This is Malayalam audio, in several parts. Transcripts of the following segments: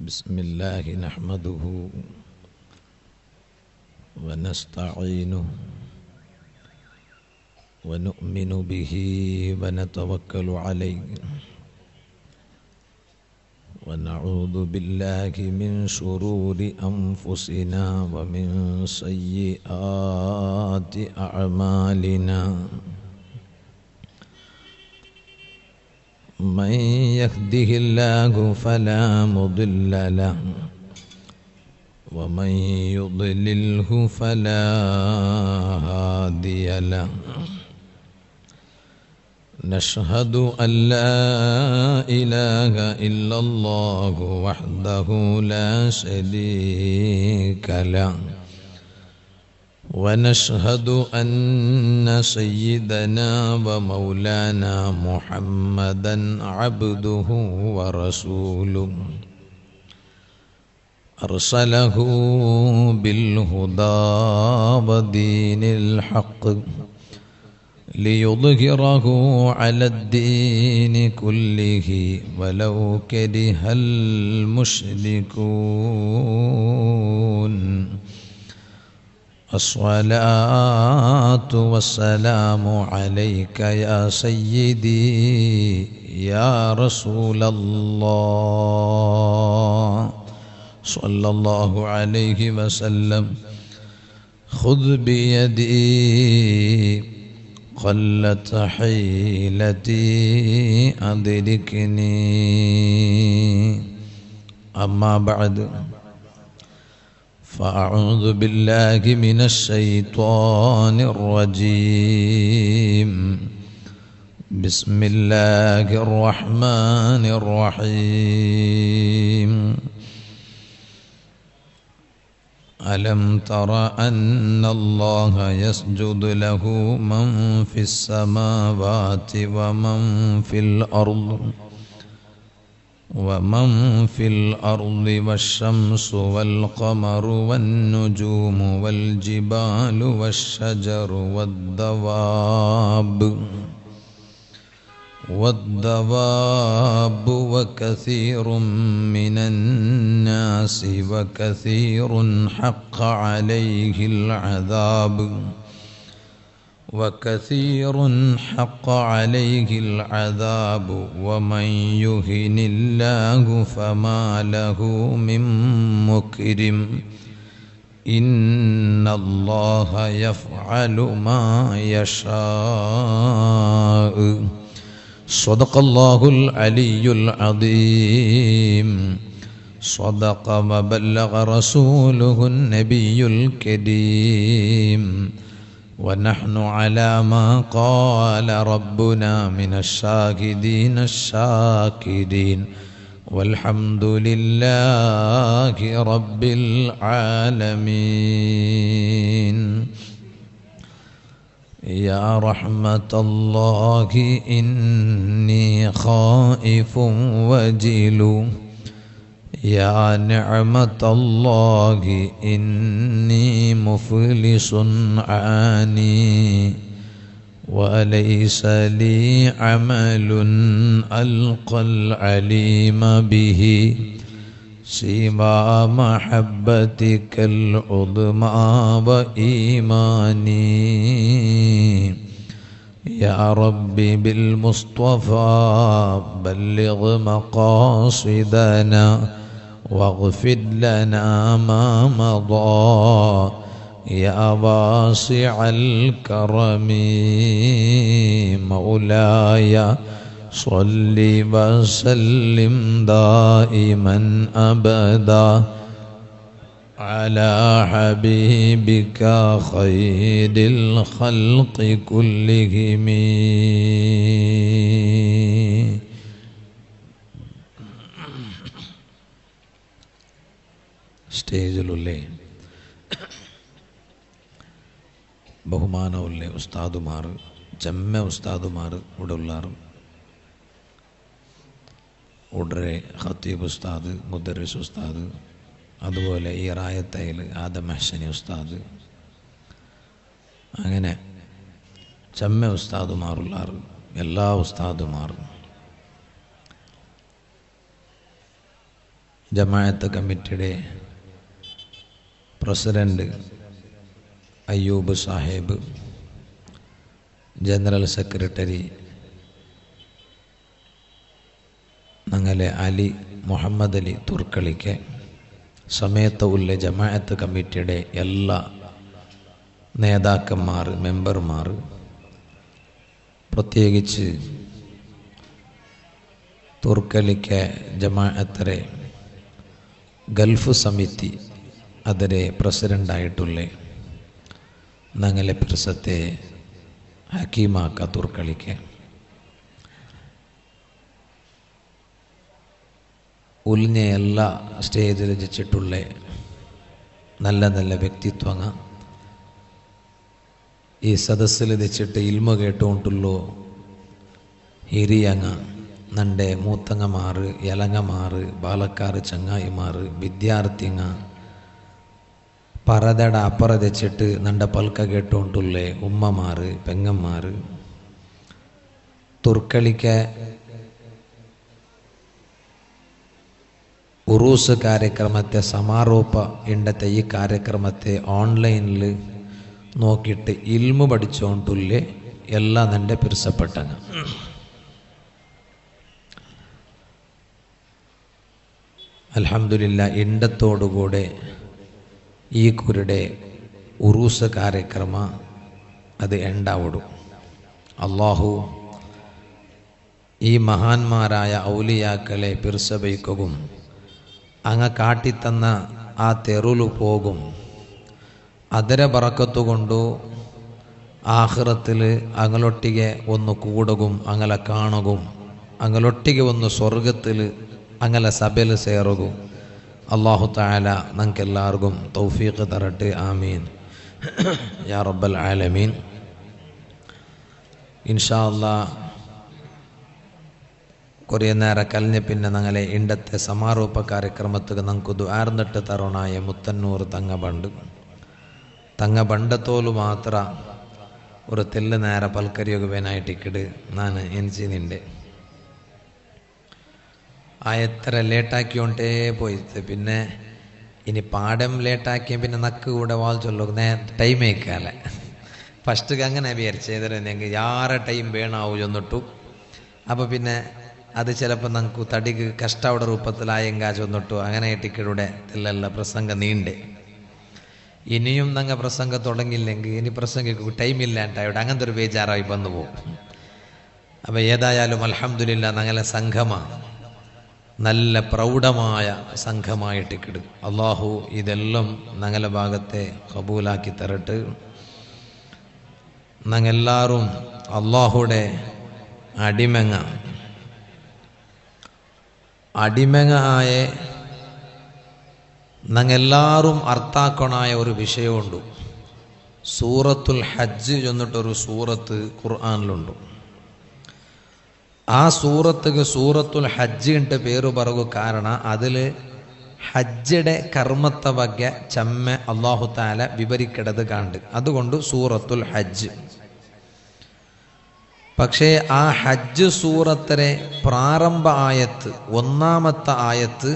بسم الله نحمده ونستعينه ونؤمن به ونتوكل عليه ونعوذ بالله من شرور أنفسنا ومن سيئات أعمالنا من يهده الله فلا مضل له ومن يضلله فلا هادي له نشهد أن لا إله إلا الله وحده لا شريك له ونشهد أن سيدنا ومولانا محمدا عبده ورسوله أرسله بالهدى ودين الحق ليظهره على الدين كله ولو كره المشركون الصلاة والسلام عليك يا سيدي يا رسول الله صلى الله عليه وسلم خذ بيدي قلت حيلتي أدركني أما بعد فأعوذ بالله من الشيطان الرجيم بسم الله الرحمن الرحيم ألم تر أن الله يسجد له من في السماوات ومن في الأرض والشمس والقمر والنجوم والجبال والشجر والدواب وكثير من الناس وكثير حق عليه العذاب ومن يهن الله فما له من مكرم إن الله يفعل ما يشاء صدق الله العلي العظيم صدق وبلغ رسوله النبي الكريم ونحن على ما قال ربنا من الشاهدين الشاكرين والحمد لله رب العالمين يا رحمة الله إني خائف وجل يا نعمة الله إني مفلس عاني وليس لي عمل ألقى العليم به سوى محبتك العظمى وإيماني يا ربي بالمصطفى بلغ مقاصدنا واغفر لنا ما مضى يا واسع الكرم مولاي صل وسلم دائما أبدا على حبيبك خير الخلق كلهم സ്റ്റേജിലുള്ളേ ബഹുമാനമുള്ള ഉസ്താദുമാർ ജമ്മ ഉസ്താദുമാർ ഇവിടെ ഉള്ളാർ ഉടരെ ഖത്തീബ് ഉസ്താദ് മുദർരിസ് ഉസ്താദ് അതുപോലെ ഈ റായത്തയിൽ ആദം ഹസനി ഉസ്താദ് അങ്ങനെ ജമ്മ ഉസ്താദുമാറുള്ളാർ എല്ലാ ഉസ്താദുമാർ ജമാഅത്ത് കമ്മിറ്റിയുടെ president Ayyub Sahib, general secretary ഞങ്ങളെ അലി മുഹമ്മദ് അലി തുർക്കളിക്ക്, സമയത്ത് ഉള്ള ജമാഅത്ത് കമ്മിറ്റിയുടെ എല്ലാ നേതാക്കന്മാർ, മെമ്പർമാർ, പ്രത്യേകിച്ച് തുർക്കലിക്ക് ജമാഅത്തരെ ഗൾഫ് സമിതി അതിരെ പ്രസിഡൻ്റായിട്ടുള്ള ഞങ്ങളെ പ്രസത്തെ ഹക്കീമാക്ക തുർക്കളിക്ക്, ഉലിഞ്ഞ എല്ലാ സ്റ്റേജിൽ വെച്ചിട്ടുള്ള നല്ല നല്ല വ്യക്തിത്വങ്ങൾ ഈ സദസ്സിൽ വെച്ചിട്ട് ഇൽമ കേട്ടുകൊണ്ടുള്ളൂ ಹಿರಿಯಂಗ ನಂಡೆ ಮೂತಂಗಮಾರು ಎಲಂಗಮಾರು ಬಾಲಕಾರು ಚಂಗಾಯಿಮಾರು ವಿದ್ಯಾರ್ಥಿಂಗ ಪರದಡ ಅಪರದೆಚ್ಚಿಟ್ಟು ನಂಡ ಪಲ್ಕ കേട്ടുകൊണ്ടുള്ളേ ഉമ്മമാറ് പെങ്ങന്മാറ് തുർക്കളിക്ക് ഉറൂസ് കാര്യക്രമത്തെ സമാരോപ ഇണ്ടത്തെ ഈ കാര്യക്രമത്തെ ഓൺലൈനിൽ നോക്കിയിട്ട് ഇൽമു പഠിച്ചുകൊണ്ടുള്ളേ എല്ലാം എൻ്റെ പിരിസപ്പെട്ടങ്ങ അൽഹംദുലില്ലാ ഇണ്ടത്തോടുകൂടെ ഈ കുരുടെ ഉറൂസ് കാര്യക്രമ അത് ഉണ്ടാവിടും. അള്ളാഹു ഈ മഹാന്മാരായ ഔലിയാക്കളെ പിർസബൈക്കും അങ്ങ് കാട്ടിത്തന്ന ആ തെരുലു പോകും. ಅದರ ಬರಕತ್ತುಕೊಂಡು ಆಖಿರത്തിൽ ಅಂಗಲೊಟ್ಟಿಗೆ ಒಂದು ಕೂಡಗುം ಅಂಗಲ ಕಾಣಗುം ಅಂಗಲೊಟ್ಟಿಗೆ ಒಂದು ಸ್ವರ್ಗത്തിൽ ಅಂಗಲ ಸಭೆಯಲ್ಲಿ ಸೇರಗುം. അല്ലാഹു തആല നമുക്കെല്ലാവർക്കും തൗഫീഖ് തരട്ടെ. ആമീൻ യാ റബ്ബൽ ആലമീൻ. ഇൻഷാ അല്ലാഹ് കുറേ നേരം കഴിഞ്ഞ പിന്നെ ഞങ്ങളെ ഇണ്ടത്തെ സമാരോപ കാര്യക്രമത്തിൽ നമുക്ക് ദുആർന്നിട്ട് തരണായ മുത്തന്നൂർ തങ്ങ ബണ്ടത്തോಲು ಮಾತ್ರ ഒരു തെല്ല് നേരെ പൽക്കരിയൊക്കെ ನಾನು ಎನಿಸಿನಿಂಡೆ ആ എത്ര ലേട്ടാക്കിയോണ്ടേ പോയിട്ട് പിന്നെ ഇനി പാഠം ലേട്ടാക്കിയ പിന്നെ നക്ക് കൂടെ വാൾ ചൊല്ലു ടൈം ഏക്കാല ഫസ്റ്റ് അങ്ങനെ വിചാരിച്ചേതര ഞങ്ങൾക്ക് യാറെ ടൈം വേണാവൂ ചൊന്നിട്ടു. അപ്പോൾ പിന്നെ അത് ചിലപ്പോൾ നമുക്ക് തടിക്ക് കഷ്ടയുടെ രൂപത്തിലായെങ്കാ ചൊന്നിട്ടു. അങ്ങനെ ടിക്കറ്റുടെ തെല്ലെല്ല പ്രസംഗം നീണ്ടേ. ഇനിയും ഞങ്ങൾ പ്രസംഗം തുടങ്ങിയില്ലെങ്കിൽ ഇനി പ്രസംഗിക്ക് ടൈമില്ലാണ്ടായിട്ട് അങ്ങനത്തെ ഒരു ബേജാറായി വന്നു പോകും. അപ്പോൾ ഏതായാലും അൽഹംദുലില്ലാ ഞങ്ങളെ സംഘമാണ് നല്ല പ്രൗഢമായ സംഘമായിട്ടിക്കിട്. അള്ളാഹു ഇതെല്ലാം ഞങ്ങളുടെ ഭാഗത്തെ കബൂലാക്കി തരട്ട്. ഞങ്ങളെല്ലാവരും അള്ളാഹുടെ അടിമങ്ങ ആയ ഞങ്ങളെല്ലാവരും അർത്ഥാക്കണായ ഒരു വിഷയമുണ്ട്. സൂറത്തുൽ ഹജ്ജ് എന്നിട്ടൊരു സൂറത്ത് ഖുർആനിലുണ്ട്. ആ സൂറത്തുക്ക് സൂറത്തുൽ ഹജ്ജ് എന്ന പേര് പറകു കാരണം അതിൽ ഹജ്ജയുടെ കർമ്മത്തെ ಬಗ್ಗೆ ചമ്മ അല്ലാഹു തആല വിവരിക്കടത് കണ്ട്. അതുകൊണ്ട് സൂറത്തുൽ ഹജ്ജ്. പക്ഷേ ആ ഹജ്ജ് സൂറത്തിലെ പ്രാരംഭ ആയത്ത്, ഒന്നാമത്തെ ആയത്ത്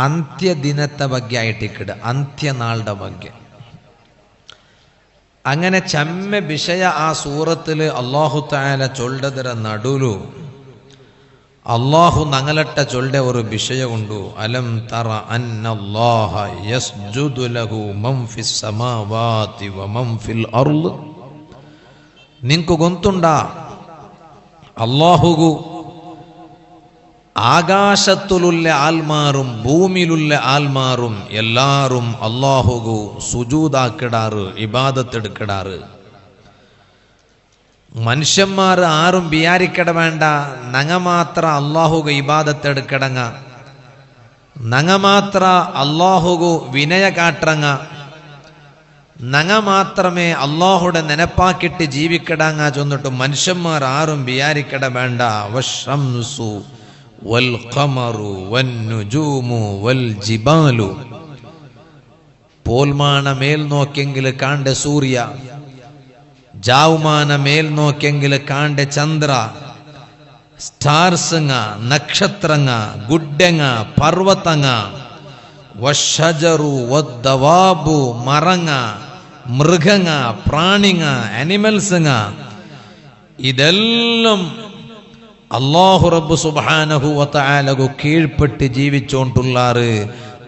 ಅಂತ್ಯದಿನದ ಬಗ್ಗೆ ಆಯ್ತಿಕ್ಕಡ, ಅಂತ್ಯನಾളുടെ ಬಗ್ಗೆ. അങ്ങനെ ചമ്മ വിഷയ ആ സൂറത്തിൽ അല്ലാഹു തആല ചൊല്ലದರ നടുലു അല്ലാഹു നങ്ങളട്ട ചൊല്ല ഒരു വിഷയമുണ്ട്. അലം തറ അന്നല്ലാഹ യസ്ജുദു ലഹു മൻ ഫിസ് സമാവാതി വമൻ ഫിൽ അർള്. നിനക്ക് ಗೊತ್ತುಂಡಾ അല്ലാഹുഗു ആകാശത്തിലുള്ള ആൽമാറും ഭൂമിയിലുള്ള ആൽമാറും എല്ലാരും അല്ലാഹുഗു സുജൂദാക്കിടാറ്, ഇബാദത്തെടുക്കിടാറ്. മനുഷ്യന്മാർ ആരും വിചാരിക്കട വേണ്ട നങ്ങ മാത്ര അല്ലാഹുഗു ഇബാദത്തെടുക്കടങ്ങ, നങ്ങ മാത്ര അല്ലാഹുഗു വിനയ കാട്ടറങ്ങ, നങ്ങ മാത്രമേ അല്ലാഹുടെ നെനപ്പാക്കിട്ട് ജീവിക്കടങ്ങ ചൊന്നിട്ട് മനുഷ്യന്മാർ ആരും വിചാരിക്കട വേണ്ട. വശംസു വൽ ഖമറു വന്നുജൂമു വൽ ജിബാലു. പോൽമാന മേൽ നോക്കിയെങ്കിൽ കാണ്ടെ സൂര്യ, ജാവുമാന മേൽ നോക്കിയെങ്കിൽ കാണ്ടെ ചന്ദ്ര, സ്റ്റാർസങ്ങ, നക്ഷത്രങ്ങ, ഗുഡ്ഡങ്ങ, പർവ്വതങ്ങ, വശജറു വദ്ദവാബു, മറങ്ങ, മൃഗങ്ങ, പ്രാണിങ്ങ, ആനിമൽസങ്ങ, ഇതെല്ലാം അല്ലാഹു റബ്ബ് സുബ്ഹാനഹു വ തആലകു കീഴ്പ്പെട്ട് ജീവിച്ചോണ്ടുള്ളാറ്.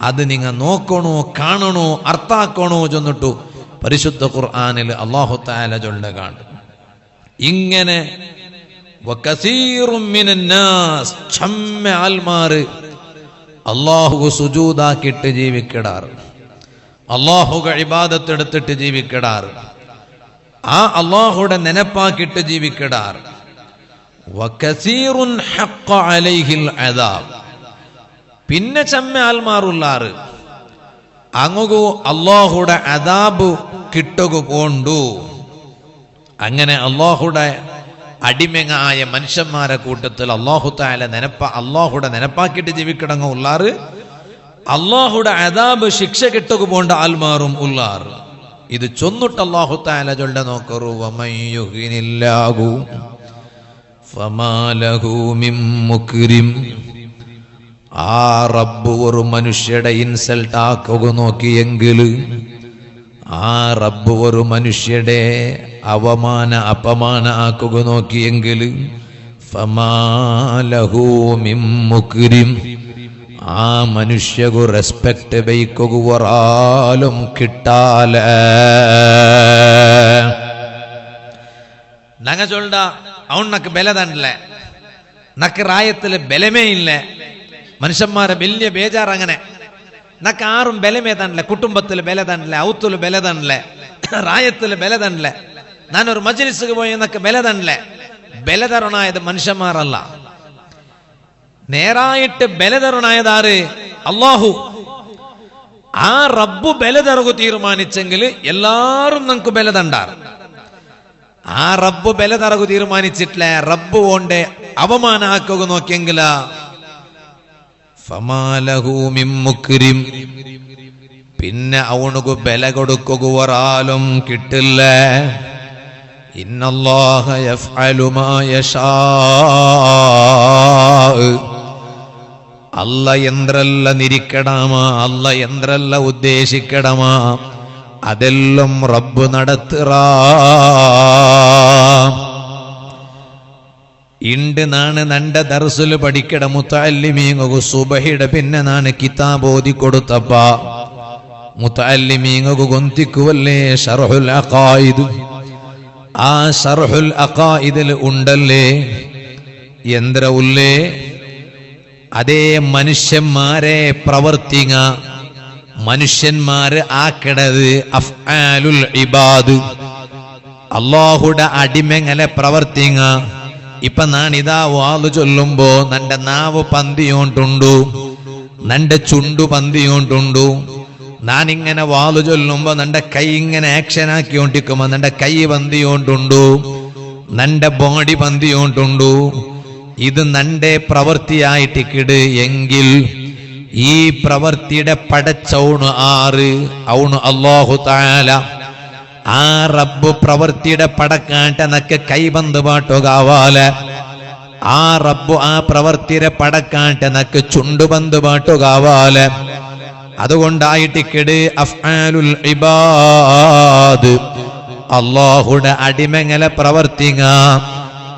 അത് നിങ്ങ നോക്കണോ, കാണണോ, അർത്ഥാക്കണോ ചെന്നിട്ടു പരിശുദ്ധ ഖുർആനിൽ അല്ലാഹു തആല ചൊല്ലുകയാണ്. ഇങ്ങനെ വകസീറും മിനന്നാസ്, ഛമ്മ ആൽമാര് അല്ലാഹു സുജൂദാക്കിയിട്ട് ജീവിക്കടാറ്, അല്ലാഹുക ഇബാദത്ത് എടുത്തിട്ട് ജീവിക്കടാറ്, ആ അല്ലാഹുടെ നെനപ്പാക്കിയിട്ട് ജീവിക്കടാറ്. വകസീറുൻ ഹഖ്ഖ അലൈഹിൽ അദാബ്, പിന്നെ ചമ്മ ആൽമാറുള്ളാറ് അങ്ങു അല്ലാഹുടെ അദാബ് കിട്ടുക പോണ്ടു. അങ്ങനെ അല്ലാഹുടെ അടിമയായ മനുഷ്യന്മാരെ കൂട്ടത്തിൽ അല്ലാഹു തആല അല്ലാഹുടെ നെനപ്പാക്കിയിട്ട് ജീവിക്കടങ്ങ ഉള്ളാറ്, അല്ലാഹുടെ അദാബ് ശിക്ഷ കിട്ടുക പോണ്ട ആൽമാറും ഉള്ളാറ്. ഇത് ചൊന്നിട്ട് അല്ലാഹു തആല ചൊല്ല നോക്കറു, വമയ്യുഹിനില്ലാഹു ഫമാ ലഹു മിൻ മുക്രിം. ആ റബ്ബ് ഒരു മനുഷ്യരുടെ ഇൻസൾട്ട് ആക്കുക നോക്കിയെങ്കിൽ, ആ റബ്ബ് ഒരു മനുഷ്യരുടെ അപമാന ആക്കുക നോക്കിയെങ്കിൽ, ഫമാ ലഹു മിൻ മുക്രിം, ആ മനുഷ്യകു റെസ്പെക്ട് വയ്ക്കുക ഒരാളും കിട്ടാല. നങ്ങ ചൊല്ല അവൻ നക്ക് ബല തണ്ടല്ലേ, നക്ക് റായത്തില് ബലമേ ഇല്ല, മനുഷ്യന്മാരെ വലിയ ബേജാർ. അങ്ങനെ നക്ക് ആറും ബലമേ തണ്ടല്ലേ, കുടുംബത്തിൽ ബല തണ്ടല്ലേ, ഔത്തുല് ബല തണ്ടല്ലേ, റായത്തില് ബല തണ്ടല്ലേ, ഞാനൊരു മജ്ലിസിക്ക് പോയി നക്ക് ബല തണ്ടല്ലേ. ബലതരണായത് മനുഷ്യന്മാരല്ല, നേരായിട്ട് ബലതരണായതാറ് അല്ലാഹു. ആ റബ്ബു ബലതറകു തീരുമാനിച്ചെങ്കിൽ എല്ലാരും നമുക്ക് ബലതണ്ടാറ്. ആ റബ്ബ് ബലതറകു തീരുമാനിച്ചിട്ടില്ല, റബ്ബ് ഓണ്ടെ അവമാനാക്കുക നോക്കിയെങ്കില ഫമാ ലഹു മിൻ മുക്രിം, പിന്നെ അവനുക്ക് ബല കൊടുക്കുക ഒരാളും കിട്ടില്ല. ഇന്നല്ലാഹ യഫ്അലു മാ യശാ, അല്ല എന്തെല്ല നിരിക്കടമാ, അല്ല എന്തെല്ല ഉദ്ദേശിക്കടമാ, അതെല്ലാം റബ്ബ് നടത്തുക. ഇണ്ട് നാണ് നന്റെ ദർസുല് പഠിക്കട മുത്തഅല്ലിമീങ്ങു സുബഹിയുടെ പിന്നെ നാണ് കിതാബ് ഓതി കൊടുത്തപ്പ മുത്തഅല്ലിമീങ്ങു ഗൊന്തിക്കുവല്ലേ ശർഹുൽ അഖായിദ്. ആ ശർഹുൽ അഖായിദിൽ ഉണ്ടല്ലേ എന്ത്ര ഉള്ളേ, അതേ മനുഷ്യന്മാരെ പ്രവർത്തിങ്ങ, മനുഷ്യന്മാര് ആക്കണത് അഫ്ആലുൽ ഇബാദ്, അല്ലാഹുടെ അടിമങ്ങളെ പ്രവർത്തിങ്ങ. ഇപ്പൊ നാണിതാ വാള് ചൊല്ലുമ്പോ നന്റെ നാവ് പന്തിയോണ്ടുണ്ടു, നന്റെ ചുണ്ടു പന്തിയോണ്ടുണ്ടു. നാനിങ്ങനെ വാള് ചൊല്ലുമ്പോ നന്റെ കൈ ഇങ്ങനെ ആക്ഷൻ ആക്കിയോണ്ടിരിക്കുമ്പോ നന്റെ കൈ പന്തിയോണ്ടുണ്ടു, നന്റെ ബോഡി പന്തിയോണ്ടുണ്ടു. ഇത് നന്റെ പ്രവൃത്തിയായിട്ടിക്കിട് എങ്കിൽ ഈ പ്രവൃത്തിയുടെ പടച്ചൗണ് ആറ്, ഔണ് അല്ലാഹു തആല. ആ റബ്ബ് പ്രവൃത്തിയുടെ പടക്കാണ്ട നക്ക് കൈബന്ധ പാട്ടുകാവാല, ആ റബ്ബ് ആ പ്രവൃത്തിയുടെ പടക്കാണ്ട നക്ക് ചുണ്ടുബന്ധ പാട്ടുകാവാല. അതുകൊണ്ടായിട്ടിക്കിട് അഫ്ആലുൽ ഇബാദ്, അല്ലാഹുടെ അടിമങ്ങളെ പ്രവർത്തിങ്ങ,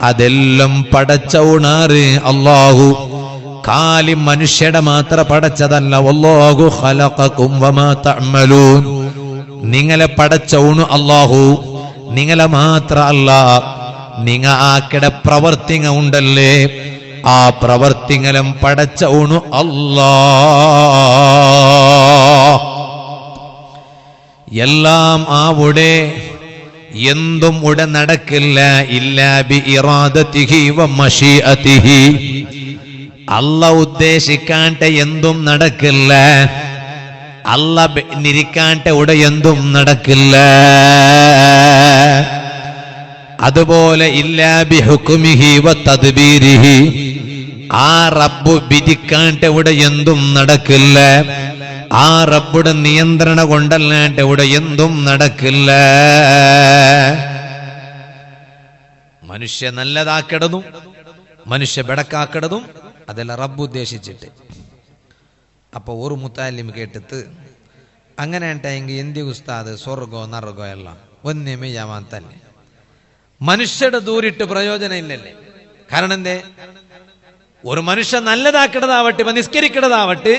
അതെല്ലാം പടച്ചൗണാറ് അല്ലാഹു. കാലി മനുഷ്യടെ മാത്ര പടച്ചതല്ല, വല്ലാഹു ഖലഖകും വമാ തഅമലൂൻ. നിങ്ങളെ പടച്ചൗണു അല്ലാഹു, നിങ്ങളെ മാത്ര അല്ല, നിങ്ങ ആക്കട പ്രവർത്തിങ്ങ ഉണ്ടല്ലേ, ആ പ്രവർത്തിങ്ങളും പടച്ചൗണു അല്ലാഹ്. എല്ലാം ആവിടെ എന്തും ഉട നടക്കില്ല, ഇല്ലാ ബി ഇറാദതിഹി വ മശീഅതിഹി. അല്ല ഉദ്ദേശിക്കാണ്ട എന്തും നടക്കില്ല, അല്ല നിരിക്കാണ്ട ഉട എന്തും നടക്കില്ല. അതുപോലെ ഇല്ലാ ബി ഹുക്മിഹി വ തദ്ബീരിഹി, ആ റബ്ബ് വിധിക്കാണ്ട ഉട എന്തും നടക്കില്ല, ആ റബ്ബുടെ നിയന്ത്രണ കൊണ്ടല്ലാണ്ട് ഇവിടെ എന്തും നടക്കില്ല. മനുഷ്യ നല്ലതാക്കിടുന്നു, മനുഷ്യ ബെടക്കാക്കടതും അതെല്ലാം റബ്ബ് ഉദ്ദേശിച്ചിട്ട്. അപ്പോൾ ഒരു മുത്താലിം കേട്ടിട്ട് അങ്ങനെ ഉണ്ടായെങ്കിൽ എന്തി ഉസ്താദ് സ്വർഗോ നറകോ എല്ലാം ഒന്നേ മെയ്യാമാത്തല്ലേ, മനുഷ്യരുടെ ദൂരിട്ട് പ്രയോജനം ഇല്ലല്ലേ. കാരണം എന്തേ, ഒരു മനുഷ്യ നല്ലതാക്കിടതാവട്ടെ, നിസ്കരിക്കടതാവട്ടെ,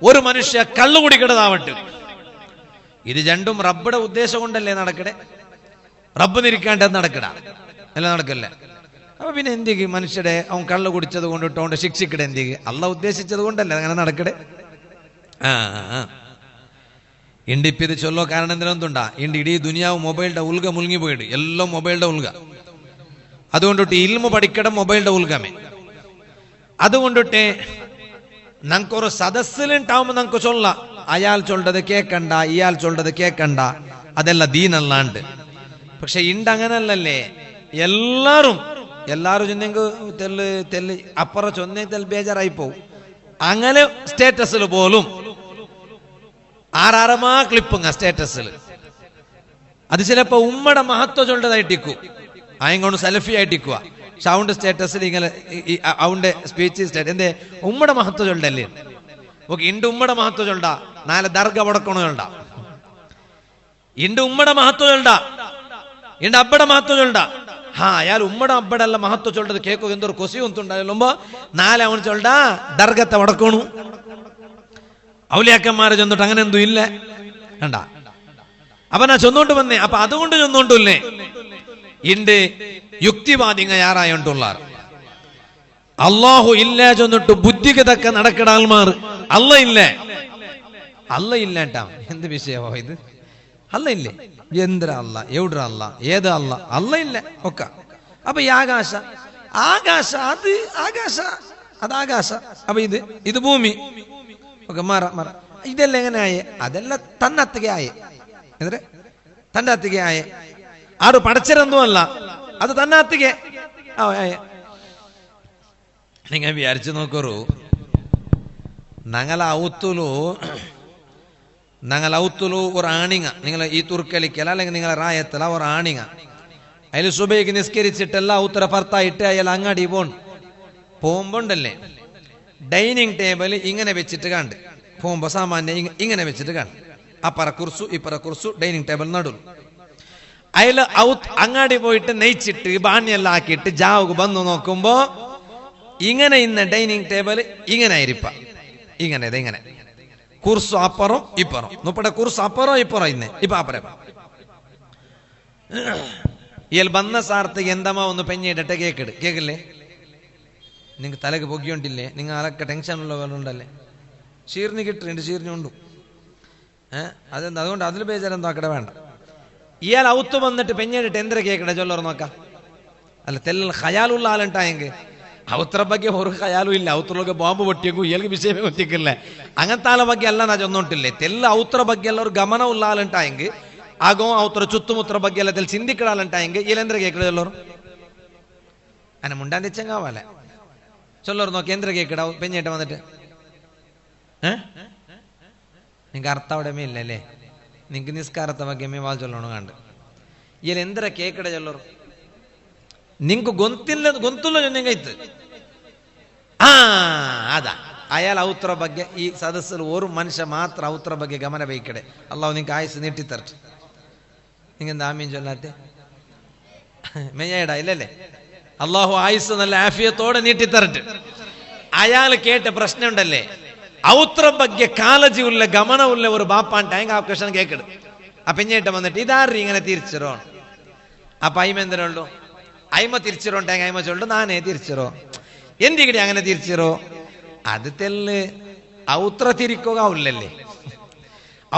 ഒരു മനുഷ്യ കള്ളു കുടിക്കടതാവട്ടെ, ഇത് രണ്ടും റബ്ബയുടെ ഉദ്ദേശം കൊണ്ടല്ലേ നടക്കടേ. റബ്ബ് നിരിക്കാണ്ട് നടക്കട അല്ല, നടക്കല്ലേ. അപ്പൊ പിന്നെ എന്തിക്ക് മനുഷ്യരെ അവൻ കള്ളു കുടിച്ചത് കൊണ്ടിട്ടോണ്ട് ശിക്ഷിക്കട, എന്തിക്ക് അള്ളാഹ് ഉദ്ദേശിച്ചത് കൊണ്ടല്ലേ അങ്ങനെ നടക്കടേ. ഇണ്ടിപ്പിത് ചൊല്ലോ കാരണം എന്തിനൊന്നുണ്ടാ, ഇണ്ട് ഇടീ ദുനിയാവ് മൊബൈലിന്റെ ഉൽഗ മുൽങ്ങി പോയിട്ട്, എല്ലാം മൊബൈലിന്റെ ഉൽഗ. അതുകൊണ്ടിട്ട് ഇൽമു പഠിക്കട മൊബൈലിന്റെ ഉൽഗമേ. അതുകൊണ്ടിട്ട് നമുക്കൊരു സദസ്സിലുണ്ടാവുമ്പോ നമുക്ക് ചൊല്ല, അയാൾ ചൊല്ലത് കേക്കണ്ട, ഇയാൾ ചൊല്ലത് കേക്കണ്ട, അതല്ല ദീനല്ലാണ്ട്. പക്ഷെ ഇണ്ട് അങ്ങനല്ലല്ലേ, എല്ലാരും ചെന്നെങ്കിൽ തെല്ല് അപ്പുറം ചൊന്നേ തെല്ല് ബേജാറായി പോവും. അങ്ങനെ സ്റ്റേറ്റസിൽ പോലും ആറാറമാ ക്ലിപ്പുങ്ങ സ്റ്റേറ്റസിൽ. അത് ചിലപ്പോ ഉമ്മയുടെ മഹത്വം ചൊല്ലതായിട്ടിക്കും, അയങ്ങോണ്ട് സെൽഫി ആയിട്ടിക്കുക. സൗണ്ട് സ്റ്റേറ്റസിൽ ഇങ്ങനെ അവന്റെ സ്പീച്ച് സ്റ്റേറ്റ് എന്തേ ഉമ്മയുടെ മഹത്വം ചൊല്ലല്ലേ. ഓക്കെ, ഇണ്ട് ഉമ്മയുടെ മഹത്വം ചൊല്ല, നാളെ ദർഗ പടക്കണോ ചൊല്ല. ഇണ്ട് ഉമ്മയുടെ മഹത്വം ചൊല്ല, ഇണ്ട് അബ്ബയുടെ മഹത്വം ചൊല്ല. അയാൾ ഉമ്മയുടെ അബ്ബടെല്ലാം മഹത്വം ചൊല്ലത് കേൾക്കുക, എന്തൊരു കൊസി ഒന്നുണ്ടായാലുമ്പോ നാളെ അവൻ ചൊല്ല ദർഗത്തെ വടക്കണു. ഔലിയാക്കന്മാരെ ചെന്നിട്ട് അങ്ങനെ എന്തും ഇല്ല കണ്ട. അപ്പൊ ഞാൻ ചൊന്നോണ്ട് വന്നേ. അപ്പൊ അതുകൊണ്ട് ചൊന്നോണ്ടില്ലേ ഇണ്ട് യുക്തിവാദിങ്ങ യാറായോണ്ടുള്ളാർ. അള്ളാഹു ഇല്ല ചൊന്നിട്ട് ബുദ്ധിക്ക് തക്ക നടക്കട ആൾമാർ. അല്ല ഇല്ലേ, അല്ല ഇല്ലേട്ടാ എന്ത് വിഷയമോ ഇത്. അല്ല ഇല്ലേ, എന്തിര അല്ല, എവിടെ അല്ല, ഏത് അല്ല, അല്ല ഇല്ല ഒക്കെ. അപ്പൊ ഈ ആകാശ അത് ആകാശ, അത് ആകാശ. അപ്പൊ ഇത് ഭൂമി ഒക്കെ മറ ഇതെല്ലാം എങ്ങനെ ആയേ, അതെല്ലാം തന്നത്തിക ആയേ. എന്തിരെ തന്റെ അത്തിക ആയേ, ആട് പടച്ചിരൊന്നും അല്ല, അത് തന്നത്തിക ആയേ. നിങ്ങൾ വിചാരിച്ചു നോക്കൂ, ഞങ്ങളെ ഔത്തുലു ഒരു ആണിങ്ങ, നിങ്ങളെ ഈ തുർക്കലിക്കല അല്ലെങ്കിൽ നിങ്ങളെ റായത്തല ഒരു ആണിങ്ങ, അതിൽ സുബൈക്ക് നിസ്കരിച്ചിട്ടല്ല ഔത്തര ഭർത്തായിട്ട് അയാൾ അങ്ങാടി പോകുമ്പോണ്ടല്ലേ ഡൈനിങ് ടേബിൾ ഇങ്ങനെ വെച്ചിട്ട് കണ്ട് പോകുമ്പോ സാമാന്യ ഇങ്ങനെ വെച്ചിട്ട് കണ്ട്, അപ്പറ കുർസു ഇപ്പറ കുർസു, ഡൈനിങ് ടേബിൾ നടുന്നു. അയാൾ അങ്ങാടി പോയിട്ട് നെയ്ച്ചിട്ട് ബാണ്യെല്ലാം ആക്കിയിട്ട് ജാവുക്ക് വന്നു നോക്കുമ്പോ ഇങ്ങനെ ഇന്ന ഡൈനിങ് ടേബിൾ ഇങ്ങനെ ആയിരിപ്പ, ഇങ്ങനെ കുർസു അപ്പുറം ഇപ്പുറം, മുപ്പടെ കുർസു അപ്പുറം ഇപ്പുറം ഇന്ന് ഇപ്പൊ അപ്പുറം. ഇയാൾ വന്ന സാർത്ത് എന്തമാ ഒന്ന് പെഞ്ഞിടട്ടെ കേക്കില്ലേ, നിങ്ങക്ക് തലക്ക് പൊക്കിയോണ്ടില്ലേ, നിങ്ങൾ അതൊക്കെ ടെൻഷനുള്ള പോലെ ഉണ്ടല്ലേ. ഷീർണി കിട്ടുന്നുണ്ട്, ഷീർണി അതെന്താ, അതുകൊണ്ട് അതിൽ ബേജാരെന്തോ ആക്കട വേണ്ട. ഇയാൾ ഔത്ത് വന്നിട്ട് പെഞ്ഞിട്ട് എന്തിനാ കേക്കട ചൊല്ലർ നോക്കാം. അല്ല തെല്ല ഹയാലുള്ള ആളുണ്ടായെങ്കിൽ ഔത്ര ಬಗ್ಗೆ ഒരു ഹയാലും ഇല്ല, ഔത്രലൊക്കെ ബോംബ് പൊട്ടിയേക്കും, ഇയാൾക്ക് വിഷയമേ ഒത്തിക്കില്ലേ, അങ്ങനത്തെ ആളെ ಬಗ್ಗೆ ಎಲ್ಲ ನಾ ಚೊನ್ನೊಂಟಿಲ್ಲ. ತೆಲ್ಲ ಔತ್ರ ಬಗ್ಗೆ ಎಲ್ಲರೂ ಗಮನ ಉಲ್ಲಾಲಂಟಾಯಂಗೆ ಆಗೋ ಔತ್ರ ಚುತ್ತುಮುತ್ರ ಬಗ್ಗೆ ಎಲ್ಲ ತೆಲ್ ಚಿಂದಿಕಡಾಲಂಟಾಯಂಗೆ ಇಲ್ಲಂದ್ರೆ ಕೇಕಡ ಎಲ್ಲರೂ ಅನ್ನ ಮುಂಡಾನ್ ತೆಚ್ಚಂಗ ಆವಾಲೆ ചൊല്ലർ നോക്കി എന്തിനാ കേക്കട പെഞ്ഞേട്ട വന്നിട്ട് നിങ്ങൾക്ക് അർത്ഥം അവിടെ ഇല്ലല്ലേ, നിങ്ങൾക്ക് നിസ്കാരത്തെ ಬಗ್ಗೆ വാൽ ചൊല്ലണം കണ്ട് ഇയാൾ എന്തിനാ കേക്കട ചൊല്ലർ നിങ്ങൾക്ക് ഗൊಂತಿಲ್ಲ ചൊന്നെങ്കೈತು. അതാ അയാൾ ഔത്ര ಬಗ್ಗೆ ഈ സദസ്സിൽ ഒരു മനുഷ്യ മാത്രം ഔത്ര ಬಗ್ಗೆ ಗಮನ ಬೇಕಡೆ. അള്ളാഹു നിങ്ങൾക്ക് ആയുസ് നീട്ടിത്തരട്ടെ. നിങ്ങൾ എന്താ ആമീൻ ചൊല്ലാത്തെ മെയ്യടാ ഇല്ലല്ലേ, അള്ളാഹു ആയുസ് നല്ല ആഫിയത്തോടെ നീട്ടിത്തരട്ടെ. അയാൾ കേട്ട പ്രശ്നം ഉണ്ടല്ലേ, ഔത്ര ಬಗ್ಗೆ കാലജി ഉള്ള ഗമനമുള്ള ഒരു ബാപ്പാണ്ടായെങ്ക ആ കൃഷ്ണൻ കേക്കട്. ആ പെഞ്ഞേട്ട വന്നിട്ട് ഇതാറി ഇങ്ങനെ തിരിച്ചിരോ, അപ്പൊ അയിമ എന്തിനുള്ളൂ അയിമ തിരിച്ചിരോണ്ടെങ്ക അയിമ ചൊല്ലു നാനേ തിരിച്ചിരോ, എന്തിക്കടി അങ്ങനെ തിരിച്ചിരോ, അത് തെല്ല് ഔത്ര തിരിക്കുക ആവില്ലല്ലേ,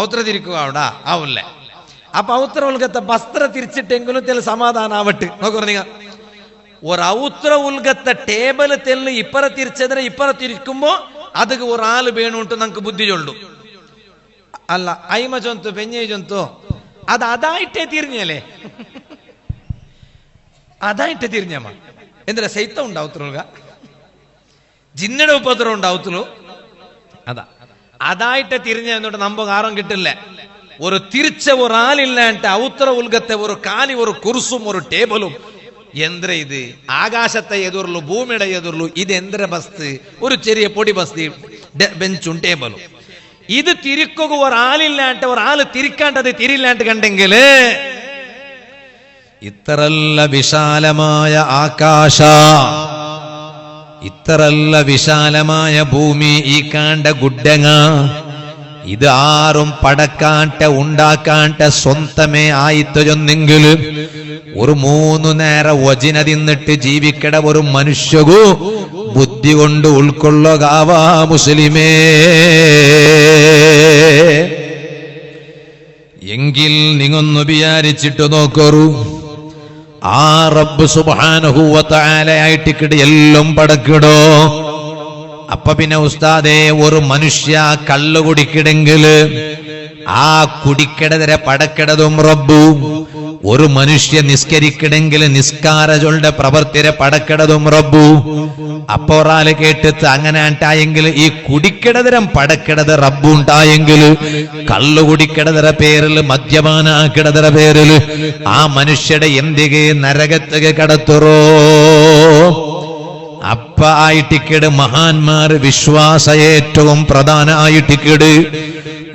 ഔത്ര തിരിക്കുക അവിടെ ആവില്ല. അപ്പൊ ഔത്ര ഉൽഗത്തെ വസ്ത്ര തിരിച്ചിട്ടെങ്കിലും തെല്ല് സമാധാനം ആവട്ടെ. നോക്കൂ നിങ്ങൾ, ഒരു ഔത്ര ഉൽഗത്തെ ടേബിൾ തെല്ല് ഇപ്പറ തിരിച്ചതിനെ ഇപ്പറ തിരിക്കുമ്പോ ಅದಕ್ಕೆ ഒരു ആള് വേണുണ്ട് നമുക്ക് ബുദ്ധി ചൊല്ലു. അല്ല അയിമ ചൊന്തു പെഞ്ഞ ചൊന്തു അത് അതായിട്ടേ തിരിഞ്ഞല്ലേ, അതായിട്ട് തിരിഞ്ഞമ്മ എന്തിനാ സൈത്തം ഉണ്ടാവത്തുക, ജിന്നയുടെ ഉപദ്രവം ഉണ്ടാവത്തുള്ളൂ. അതായിട്ട് തിരിഞ്ഞ എന്നിട്ട് നമുക്ക് ആരും കിട്ടില്ല. ഒരു തിരിച്ച ഒരു ആളില്ലാണ്ട് ഔത്ര ഉൽഗത്തെ ഒരു കാലി ഒരു കുർസും ഒരു ടേബിളും എന്ത്ര ഇത് ആകാശത്തെ എതിർന്നു ഭൂമിയുടെ എതിർന്നു ഇത് എന്ത്ര ബസ് ഒരു ചെറിയ പൊടി ബസ് ബെഞ്ചും ടേബിളും ഇത് തിരിക്കുക ഒരാളില്ലാണ്ട് ഒരാള് തിരിക്കാണ്ടത് തിരില്ലാണ്ട് കണ്ടെങ്കില് ഇത്രല്ല വിശാലമായ ആകാശ ഇത്രല്ല വിശാലമായ ഭൂമി ഈ കാണ്ട ഗുഡ്ഡങ്ങ ഇത് ആരും പടക്കാണ്ട ഉണ്ടാക്കാണ്ട സ്വന്തമേ ആയിത്തൊന്നെങ്കില് ഒരു 3 നേരം വചന തിന്നിട്ട് ജീവിക്കട ഒരു മനുഷ്യകു ബുദ്ധി കൊണ്ട് ഉൾക്കൊള്ളുകാവാ മുസ്ലിമേ എങ്കിൽ നിങ്ങൊന്നു വിചാരിച്ചിട്ട് നോക്കൂ ആ റബ്ബ് സുബ്ഹാനഹു വ തആല ആയിട്ടിക്കട് എല്ലാം പടക്കിടോ അപ്പൊ പിന്നെ ഉസ്താദേ ഒരു മനുഷ്യ കള്ളു കുടിക്കിടെങ്കില് ആ കുടിക്കിടതരെ പടക്കിടതും റബ്ബു ഒരു മനുഷ്യ നിസ്കരിക്കണമെങ്കിൽ നിസ്കാരജളുടെ പ്രവർത്തിരെ പടക്കിടതും റബ്ബു അപ്പൊ ഒരാള് കേട്ടിട്ട് അങ്ങനെ ഉണ്ടായെങ്കിൽ ഈ കുടിക്കിടതരം പടക്കിടത് റബ്ബു ഉണ്ടായെങ്കിൽ കള്ളു കുടിക്കിടതര പേരിൽ മദ്യപാനാക്കിടതര പേരിൽ ആ മനുഷ്യയുടെ എന്തികെ നരകത്തുക കടത്തുറോ അപ്പ ആയിട്ടിക്കട് മഹാന്മാർ വിശ്വാസ ഏറ്റവും പ്രധാന ആയിട്ടിക്കട്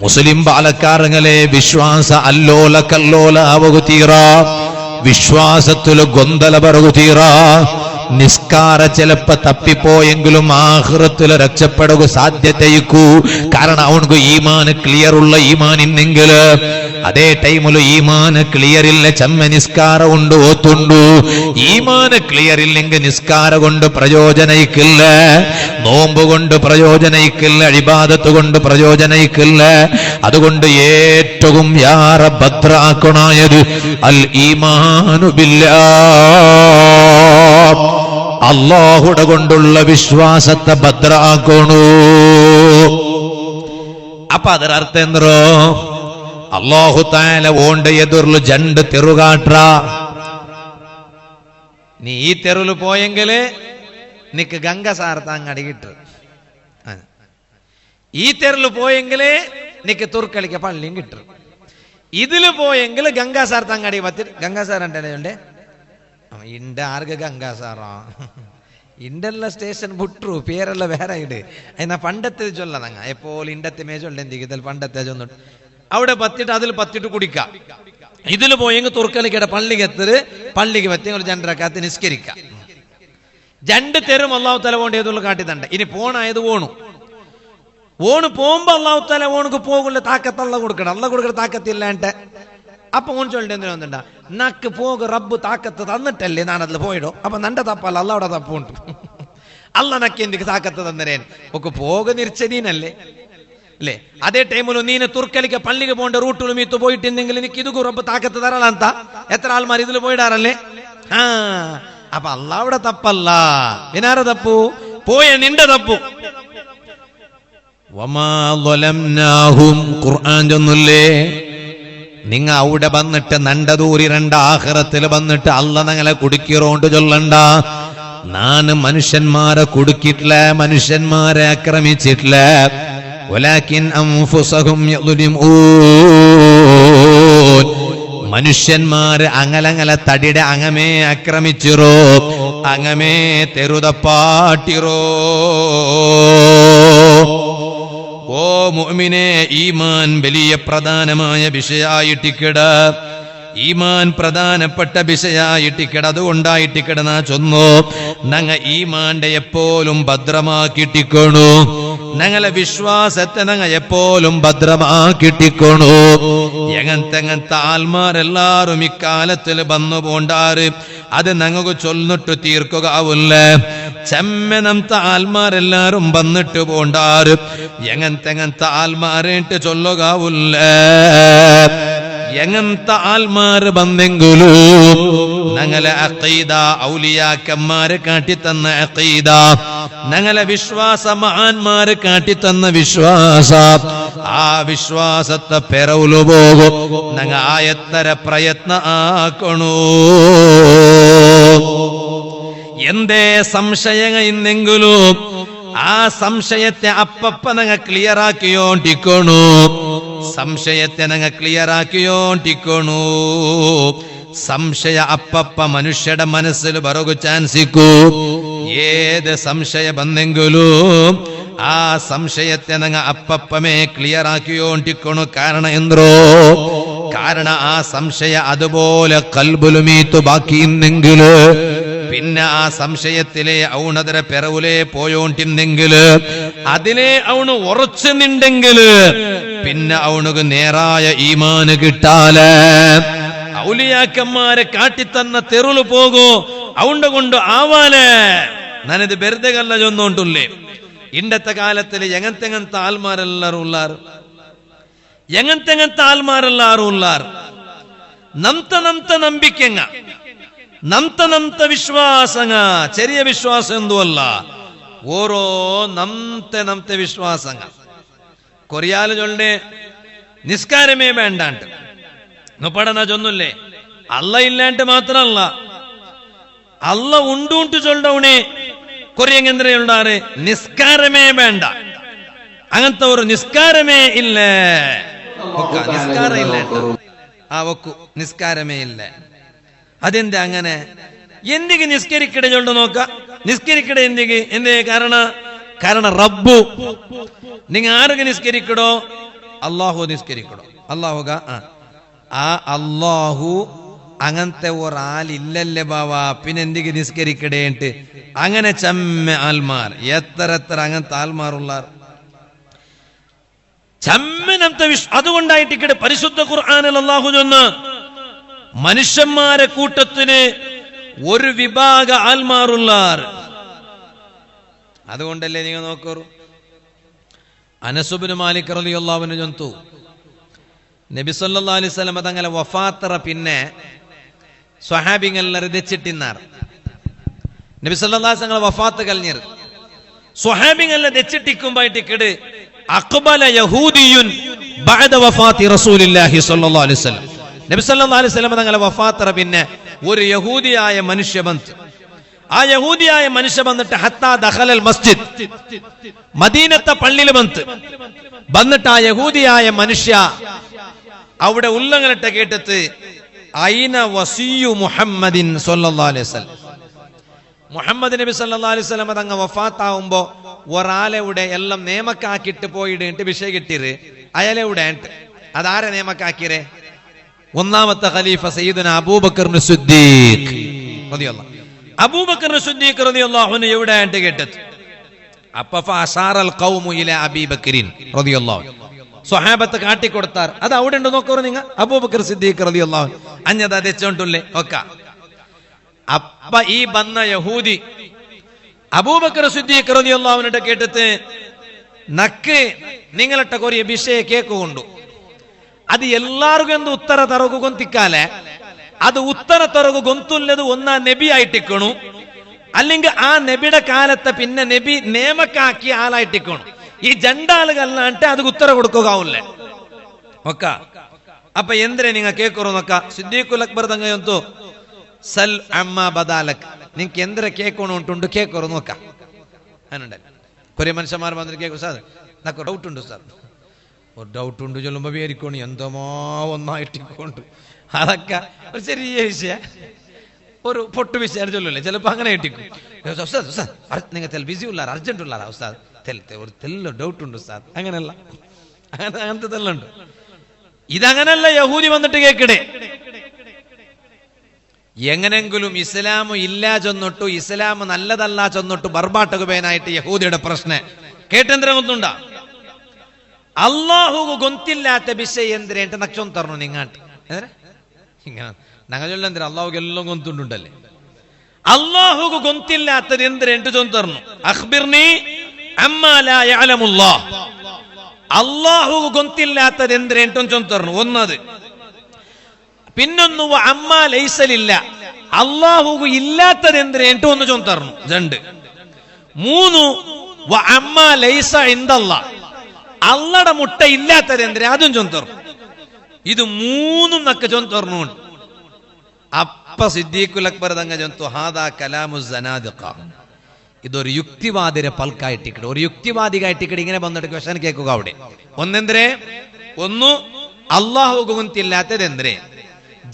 മുസ്ലിം ബാലക്കാരങ്ങളെ വിശ്വാസ അല്ലോല കല്ലോല അവകുതീറ വിശ്വാസത്തില് ഗൊന്തല പറകുതീറ നിസ്കാര ചിലപ്പോ തപ്പിപ്പോയെങ്കിലും ആഖിറത്തില് രക്ഷപ്പെടുക സാധ്യതയ്ക്കൂ കാരണം അവനക്ക് ഈമാന് ക്ലിയർ ഉള്ള ഈമാൻ ഇന്നെങ്കില് അതേ ടൈമില് ഈമാന് ക്ലിയർ ഇല്ല ചമ്മ നിസ്കാര കൊണ്ട് ഓത്തുണ്ടു ഈമാന് ക്ലിയർ ഇല്ലെങ്കിൽ നിസ്കാര കൊണ്ട് പ്രയോജനയിക്കില്ല നോമ്പ് കൊണ്ട് പ്രയോജനയിക്കില്ല ഇബാദത്ത് കൊണ്ട് പ്രയോജനയിക്കില്ല അതുകൊണ്ട് ഏറ്റവും യാറ ഭദ്രാക്കണായത് അൽ ഈമാനു ബില്ലാഹ് അല്ലാഹുടെ കൊണ്ടുള്ള വിശ്വാസത്തെ ഭദ്രാക്കണു അപ്പൊ അതിനർത്ഥം എന്തോ അല്ലാഹു തആല ഓണ്ട് എതിർlu ജണ്ട് തെറുകാട്ര നീ ഈ തെരുവില് പോയെങ്കില് നിക്ക് ഗംഗ സാർത്താങ്ങടി കിട്ടും ഈ തെരുവില് പോയെങ്കില് നിക്ക് തുർക്കളിക്ക പള്ളിയും കിട്ടും ഇതില് പോയെങ്കിൽ ഗംഗാ സാർത്താങ്ങടി പറ്റി ഗംഗാ സാർ ഉണ്ടേ ഇണ്ട ആർക്ക് ഗംഗാ സാറാ ഇണ്ടെല്ലാം സ്റ്റേഷൻ വിട്ടു പേരെല്ലാം വേറെ ഇട് എന്നാ പണ്ടത്തെ ചൊല്ലതങ്ങ എപ്പോൾ ഇണ്ടത്തെ മേജൊല്ലെന്തിൽ പണ്ടത്തെ ചൊന്നിട്ട് അവിടെ പത്തിട്ട് അതിൽ പത്തിട്ട് കുടിക്കാം ഇതിൽ പോയെങ്കിൽ തുർക്കലിക്കട പള്ളിക്കെത്തര് പള്ളിക്ക് പറ്റി ഒരു ജണ്ടരക്കാത്ത് നിസ്കരിക്കാം രണ്ട് തെരും അള്ളാഹു തല പോണ്ട് ഏതുള്ള കാട്ടിത്തണ്ട ഇനി പോണായത് ഓണു പോകുമ്പോ അള്ളാഹു തല ഓണക്ക് പോകില്ല താക്കത്ത് അള്ള കൊടുക്കണം അള്ള കൊടുക്കണ താക്കത്തില്ലാണ്ട് അപ്പൊ ഓൺ ചൊല്ലിട്ട് എന്തിനാ വന്നിട്ടാ നക്ക് പോക റബ്ബ് താക്കത്ത് തന്നിട്ടല്ലേ നാനതിൽ പോയിടോ അപ്പൊ നന്റെ തപ്പല്ല അള്ളവിടെ തപ്പുണ്ട് അല്ല നക്ക് എനിക്ക് താക്കത്ത് തന്നരേൻ ഒക്കെ പോക നിരിച്ചതീനല്ലേ അല്ലേ അതേ ടൈമിൽ നീന് തുർക്കലിക്ക് പള്ളിക്ക് പോകേണ്ട റൂട്ടുകൾ മീത്ത് പോയിട്ടുണ്ടെങ്കിൽ എനിക്ക് ഇത് റബ്ബ് താക്കത്ത് തരാളാന്താ എത്ര ആൾമാർ ഇതിൽ പോയിടാറല്ലേ അപ്പൊ അള്ളവിടെ തപ്പല്ല പിന്നാര തപ്പു പോയ നിന്റെ തപ്പു ഖുർആൻ ചൊന്നില്ലേ നിങ്ങ അവിടെ വന്നിട്ട് നണ്ടതൂരി രണ്ട് ആഖിറത്തിൽ വന്നിട്ട് അല്ല ഞങ്ങളെ കുടുക്കിറോണ്ട് ചൊല്ലണ്ട നാന് മനുഷ്യന്മാരെ കുടുക്കിയിട്ടില്ല മനുഷ്യന്മാരെ ആക്രമിച്ചിട്ടില്ല വലാകിൻ അൻഫുസഹും യദ്ലിമൂൻ മനുഷ്യന്മാര് അങ്ങലങ്ങല തടിയുടെ അങ്ങമേ ആക്രമിച്ചിറോ അങ്ങമേ തെരുതപ്പാട്ടിറോ ഓ മുഅ്മിനേ ഈമാൻ വലിയ പ്രധാനമായ വിഷയായിട്ടിക്കട ഈമാൻ പ്രധാനപ്പെട്ട വിഷയായിട്ടിക്കട അതുകൊണ്ടായിട്ടിക്കട നാ ചൊന്നു ഞങ്ങ ഈമാന്റെ എപ്പോഴും ഭദ്രമാക്കിട്ടിക്കണു ഞങ്ങളെ വിശ്വാസത്തെ ഞങ്ങ എപ്പോഴും ഭദ്രമാക്കിട്ടിക്കണു എങ്ങനത്തെ ആൾമാരെല്ലാരും ഇക്കാലത്തിൽ വന്നു പോണ്ടാറ് അത് ഞങ്ങൾക്ക് ചൊല്ലിട്ട് തീർക്കുകയാവില്ല ചെമ്മനത്തെ ആൾമാരെല്ലാരും വന്നിട്ട് പോണ്ടാറ് എങ്ങനത്തെ ആൾമാരേട്ട് ചൊല്ലുകയാവില്ല എങ്ങനത്തെ ആൾമാർ വന്നെങ്കിലും ഞങ്ങളെ അഖീദ ഔലിയാക്കന്മാര് കാട്ടിത്തന്ന അഖീദ ഞങ്ങളെ വിശ്വാസ മഹാന്മാര് കാട്ടിത്തന്ന വിശ്വാസ ആ വിശ്വാസത്തെ പെരവുലു പോകും ഞങ്ങ ആയത്തര പ്രയത്ന ആക്കണു എന്തേ സംശയങ്ങൾ ഇന്നെങ്കിലും ആ സംശയത്തെ അപ്പപ്പ ഞങ്ങൾ ക്ലിയർ ആക്കിയോണ്ടിക്കണു സംശയത്തെ ഞങ്ങൾ ക്ലിയർ ആക്കിയോണ്ടിക്കണു സംശയ അപ്പപ്പ മനുഷ്യരുടെ മനസ്സിൽ ബറോഗു ചാൻസിക്കൂ. ഏത് സംശയ ബന്നെങ്കിലും ആ സംശയത്തെ നങ്ങ അപ്പപ്പമേ ക്ലിയർ ആക്കിയോണ്ടിക്കണു. കാരണം എന്തോ കാരണം ആ സംശയ അതുപോലെ കൽബുലുമീത്തു ബാക്കിയുന്നെങ്കില് പിന്നെ ആ സംശയത്തിലെ ഔണതര പെറവുലേ പോയോണ്ടിന്നെങ്കില് അതിലെ അവണ് ഉറച്ചു നിണ്ടെങ്കില് പിന്നെ അവനുക്ക് നേരായ ഈമാന് കിട്ടാല്. ഔലിയാക്കന്മാരെ കാട്ടിത്തന്ന തെരുള് പോകൂ അവണ്ട കൊണ്ട് ആവാല്. ഞാനിത് വെറുതെ കല്ല ചൊന്നോണ്ടുള്ളേ. ഇണ്ടത്തെ കാലത്തില് എങ്ങനത്തെ ആൾമാരെല്ലാരും ഉള്ളാറ്, എങ്ങനത്തെ ആൾമാരെല്ലാരും ഉള്ളാറ്. നംത നമ്പിക്കങ്ങ, നംത വിശ്വാസങ്ങ. ചെറിയ വിശ്വാസം എന്തുമല്ല, ഓരോ നംത വിശ്വാസങ്ങ. കൊറിയാല് ചൊല്ലേ നിസ്കാരമേ വേണ്ടാണ്ട് പഠന ചൊന്നില്ലേ. അല്ല ഇല്ലാണ്ട് മാത്രല്ല, അല്ല ഉണ്ടൂണ്ട് ചൊല്ലവണേ കൊറിയങ്ങെന്തരയുണ്ടാറ് നിസ്കാരമേ വേണ്ട. അങ്ങനത്തെ ഒരു നിസ്കാരമേ ഇല്ല, നിസ്കാരം ഇല്ല. ആ ഒക്കു നിസ്കാരമേ ഇല്ല. അതെന്താ അങ്ങനെ? എന്തിക്ക് നിസ്കരിക്കട ചൊല്ലു നോക്ക. നിസ്കരിക്കട എന്തേ കാരണം റബ്ബു നിങ്ങ ആരൊക്കെ നിസ്കരിക്കടോ? അള്ളാഹു നിസ്കരിക്കടോ. അള്ളാഹുക ആ അള്ളാഹു അങ്ങനത്തെ ഒരാളില്ലല്ലേ ബാവാ, പിന്നെ എന്തിക്ക് നിസ്കരിക്കടേട്ട് അങ്ങനെ ചമ്മ ആൽമാർ. എത്ര അങ്ങനത്തെ ആൽമാറുള്ളാർ ചമ്മനത്തെ അതുകൊണ്ടായിട്ട് ഇവിടെ പരിശുദ്ധ ഖുർആനിൽ അല്ലാഹു ചൊന്ന് മനുഷ്യന്മാരെ കൂട്ടത്തിന് ഒരു വിഭാഗ ആൽമാറുള്ളാർ. അതുകൊണ്ടല്ലേ നിങ്ങൾ നോക്കൂ, അനസ് ഇബ്നു മാലിക് റളിയല്ലാഹു അൻഹു ചൊന്തു നബി സല്ലല്ലാഹു അലൈഹി വസല്ലം തങ്ങളെ വഫാത്തറ പിന്നെ സ്വഹാബികളെല്ലാരും ദെച്ചിട്ടിന്നാർ. നബി സല്ലല്ലാഹു അലൈഹി വസല്ലം വഫാത്ത് കഴിഞ്ഞിർ സ്വഹാബികളെ ദെച്ചിട്ടിക്കുമ്പോയിട്ടിക്കട് അഖ്ബല യഹൂദിയുൻ ബഅദ വഫാത്തി റസൂലില്ലാഹി സ്വല്ലല്ലാഹു അലൈഹി വസല്ലം. നബി സല്ലല്ലാഹു അലൈഹി വസല്ലം തങ്ങളെ വഫാത്തറ പിന്നെ ഒരു യഹൂദിയായ മനുഷ്യ ബന്ത്. ആ യഹൂദിയായ മനുഷ്യ വന്നിട്ട് ഹത്താ ദഖലൽ മസ്ജിദ്, മദീനത്തെ പള്ളിയിൽ വന്നിട്ട് ആ യഹൂദിയായ മനുഷ്യ അവിടെ ഉല്ലംഘനത്തെ കേട്ടിട്ട് ഐന വസിയു മുഹമ്മദിൻ സ്വല്ലല്ലാഹു അലൈഹി വസല്ലം. മുഹമ്മദ് നബി സല്ലല്ലാഹു അലൈഹി വസല്ലം തങ്ങ വഫാത്താവുമ്പോ ഒരാളെവിടെ എല്ലാം നിയമക്കാക്കിട്ട് പോയിട്ട് വിഷയം കിട്ടിയത് അയാളെവിടെ. അതാരെ നിയമക്കാക്കിയേ? ഒന്നാമത്തെ ഖലീഫ സയ്യിദുന അബൂബക്കർ സിദ്ദീഖ് റളിയല്ലാഹു. അബൂബക്കർ സിദ്ദീഖ് റളിയല്ലാഹു അൻഹു എവിടെ ആയിട്ട് കേട്ടത്. അപ്പ ഫഅശാറൽ ഖൗമു ഇലാ അബീ ബക്കറിൻ റളിയല്ലാഹു. സ്വഹാബത്ത് കാട്ടിക്കൊടുത്താർ. അത് അവിടെ ഉണ്ട് നോക്കൂ നിങ്ങ. അബൂബക്കർ സിദ്ദീഖ് റളിയല്ലാഹു അഞ്ഞത് അതെച്ചോണ്ടുള്ളേ ഒക്കെ. അപ്പ ഈ വന്ന യഹൂദി അബൂബക്കർ സിദ്ദീഖ് റളിയല്ലാഹു അൻഹു കേട്ടിട്ട് നക്ക് നിങ്ങളട്ട കൊറിയ വിഷയ കേക്കുകൊണ്ടു. ಅದು ಎಲ್ಲಾರ್ಗು ಎಂದು ಉತ್ತರ ತರಗು ಗೊಂತಿಕ್ಕಾಲೆ ಅದು ಉತ್ತರ ತರಗು ಗೊಂತುಲ್ಲದು ಒನ್ನ ನಬಿ ಆಯ್ಟಿಕ್ಕಣು അല്ലെങ്കിൽ ആ നബിയുടെ കാലത്തെ പിന്നെ നബി നിയമക്കാക്കി ആളായിട്ടിക്കണു. ഈ ജണ്ടാളുകളാണ്ട് അത് ഉത്തര കൊടുക്കുകയാവില്ലേ ഒക്ക. അപ്പൊ എന്തിനെ നിങ്ങ കേക്കറു നോക്ക. സിദ്ദീഖുൽ അക്ബർ തങ്ങയಂತು സൽ അമ്മ ബദാലക്, നിങ്ങക്ക് എന്തിനെ കേൾക്കണു ഉണ്ടുണ്ട് കേക്കറു നോക്ക. അങ്ങനുണ്ട് കുറേ മനുഷ്യന്മാർ വന്നിട്ട് കേൾക്കും, സാർ നക്ക് ഡൗട്ട് ഉണ്ട് സാർ. ഒരു ഡൗട്ട് ഉണ്ട് ചൊല്ലുമ്പോ വിചാരിക്കണു എന്തോമോ ഒന്നായിട്ടിക്കൊണ്ട്. അതൊക്കെ ഒരു ചെറിയ വിഷയ, ഒരു പൊട്ടു വിഷയം ചൊല്ലല്ലേ, ചിലപ്പോ അങ്ങനെ ഇട്ടിക്കും. നിങ്ങൾ തെൽ ബിസി ഉള്ളാർ, അർജന്റ് ഉള്ളാർ ഉസ്താദ്, ഒരു തെല്ല ഡൗട്ട് ഉണ്ട് ഉസ്താദ്. അങ്ങനെയല്ല, അങ്ങനത്തെ തെല്ലുണ്ട്. ഇതങ്ങനല്ല. യഹൂദി വന്നിട്ട് കേക്കടേ എങ്ങനെങ്കിലും ഇസ്ലാം ഇല്ല ചൊന്നിട്ടു, ഇസ്ലാം നല്ലതല്ല ചൊന്നിട്ടു ബർബാട്ടകുബേനായിട്ട് യഹൂദിയുടെ പ്രശ്നം കേട്ടെന്തിനെ ಗೊತ್ತುಂಡ. അള്ളാഹുಗೂ ಗೊತ್ತಿല്ലാത്ത ವಿಷಯ ಎಂದ್ರೆ ಅಂತ ನಕ್ಷೊಂದು ತರನು ನಿಂಗಾಂಟ ಹಿಂಗ ನಂಗ ಚೊಲ್ಲಂದ್ರೆ ಅಲ್ಲಾಹುಗೆ ಎಲ್ಲ ಗೊತ್ತುಂಡುಂಟಲ್ಲೇ. ಅಲ್ಲಾಹುಗೂ ಗೊತ್ತಿല്ലാത്തത് ಎಂದ್ರೆ ಎಂಟು ಚೊಂತರ್ನು ಅಖ್ಬಿರ್ನಿ ಅಮ್ಮಾ ಲಾ ಯಅಲಮುಲ್ಲಾಹ್. അള്ളാഹുಗೂ ಗೊತ್ತಿല്ലാത്തത് ಎಂದ್ರೆ ಎಂಟೊಂದು ಚೊಂತರ್ನು ഒന്നത്. പിന്നൊന്നു അമ്മ ലൈസലില്ല, അള്ളാഹുಗೂ ഇല്ലാത്തത് ಎಂದ್ರೆ ಎಂಟು ഒന്ന് ചൊന്തർന്നു രണ്ട്. മൂന്നു അമ്മ ലൈസ ഇൻദല്ലാഹ്, അള്ളയുടെ മുട്ട ഇല്ലാത്തത് എന്തിനാ അതും ചൊന്തർന്നു. ഇത് മൂന്നും നക്ക ചൊന്തർന്നു. അപ്പ സിദ്ദീഖുൽ അക്ബർ തങ്ങ ചൊന്തു ഹാദാ കലാമു സനാദിഖ, ഇതൊരു യുക്തിവാദിരെ പൽക്കായിട്ടിക്കട, ഒരു യുക്തിവാദികായിട്ടിക്കട ഇങ്ങനെ വന്നിട്ട് ക്വസ്റ്റൻ കേൾക്കുക. അവിടെ ഒന്നെന്തരേ, ഒന്നു അള്ളാഹു ഗുന്തില്ലാത്തത് എന്തരേ,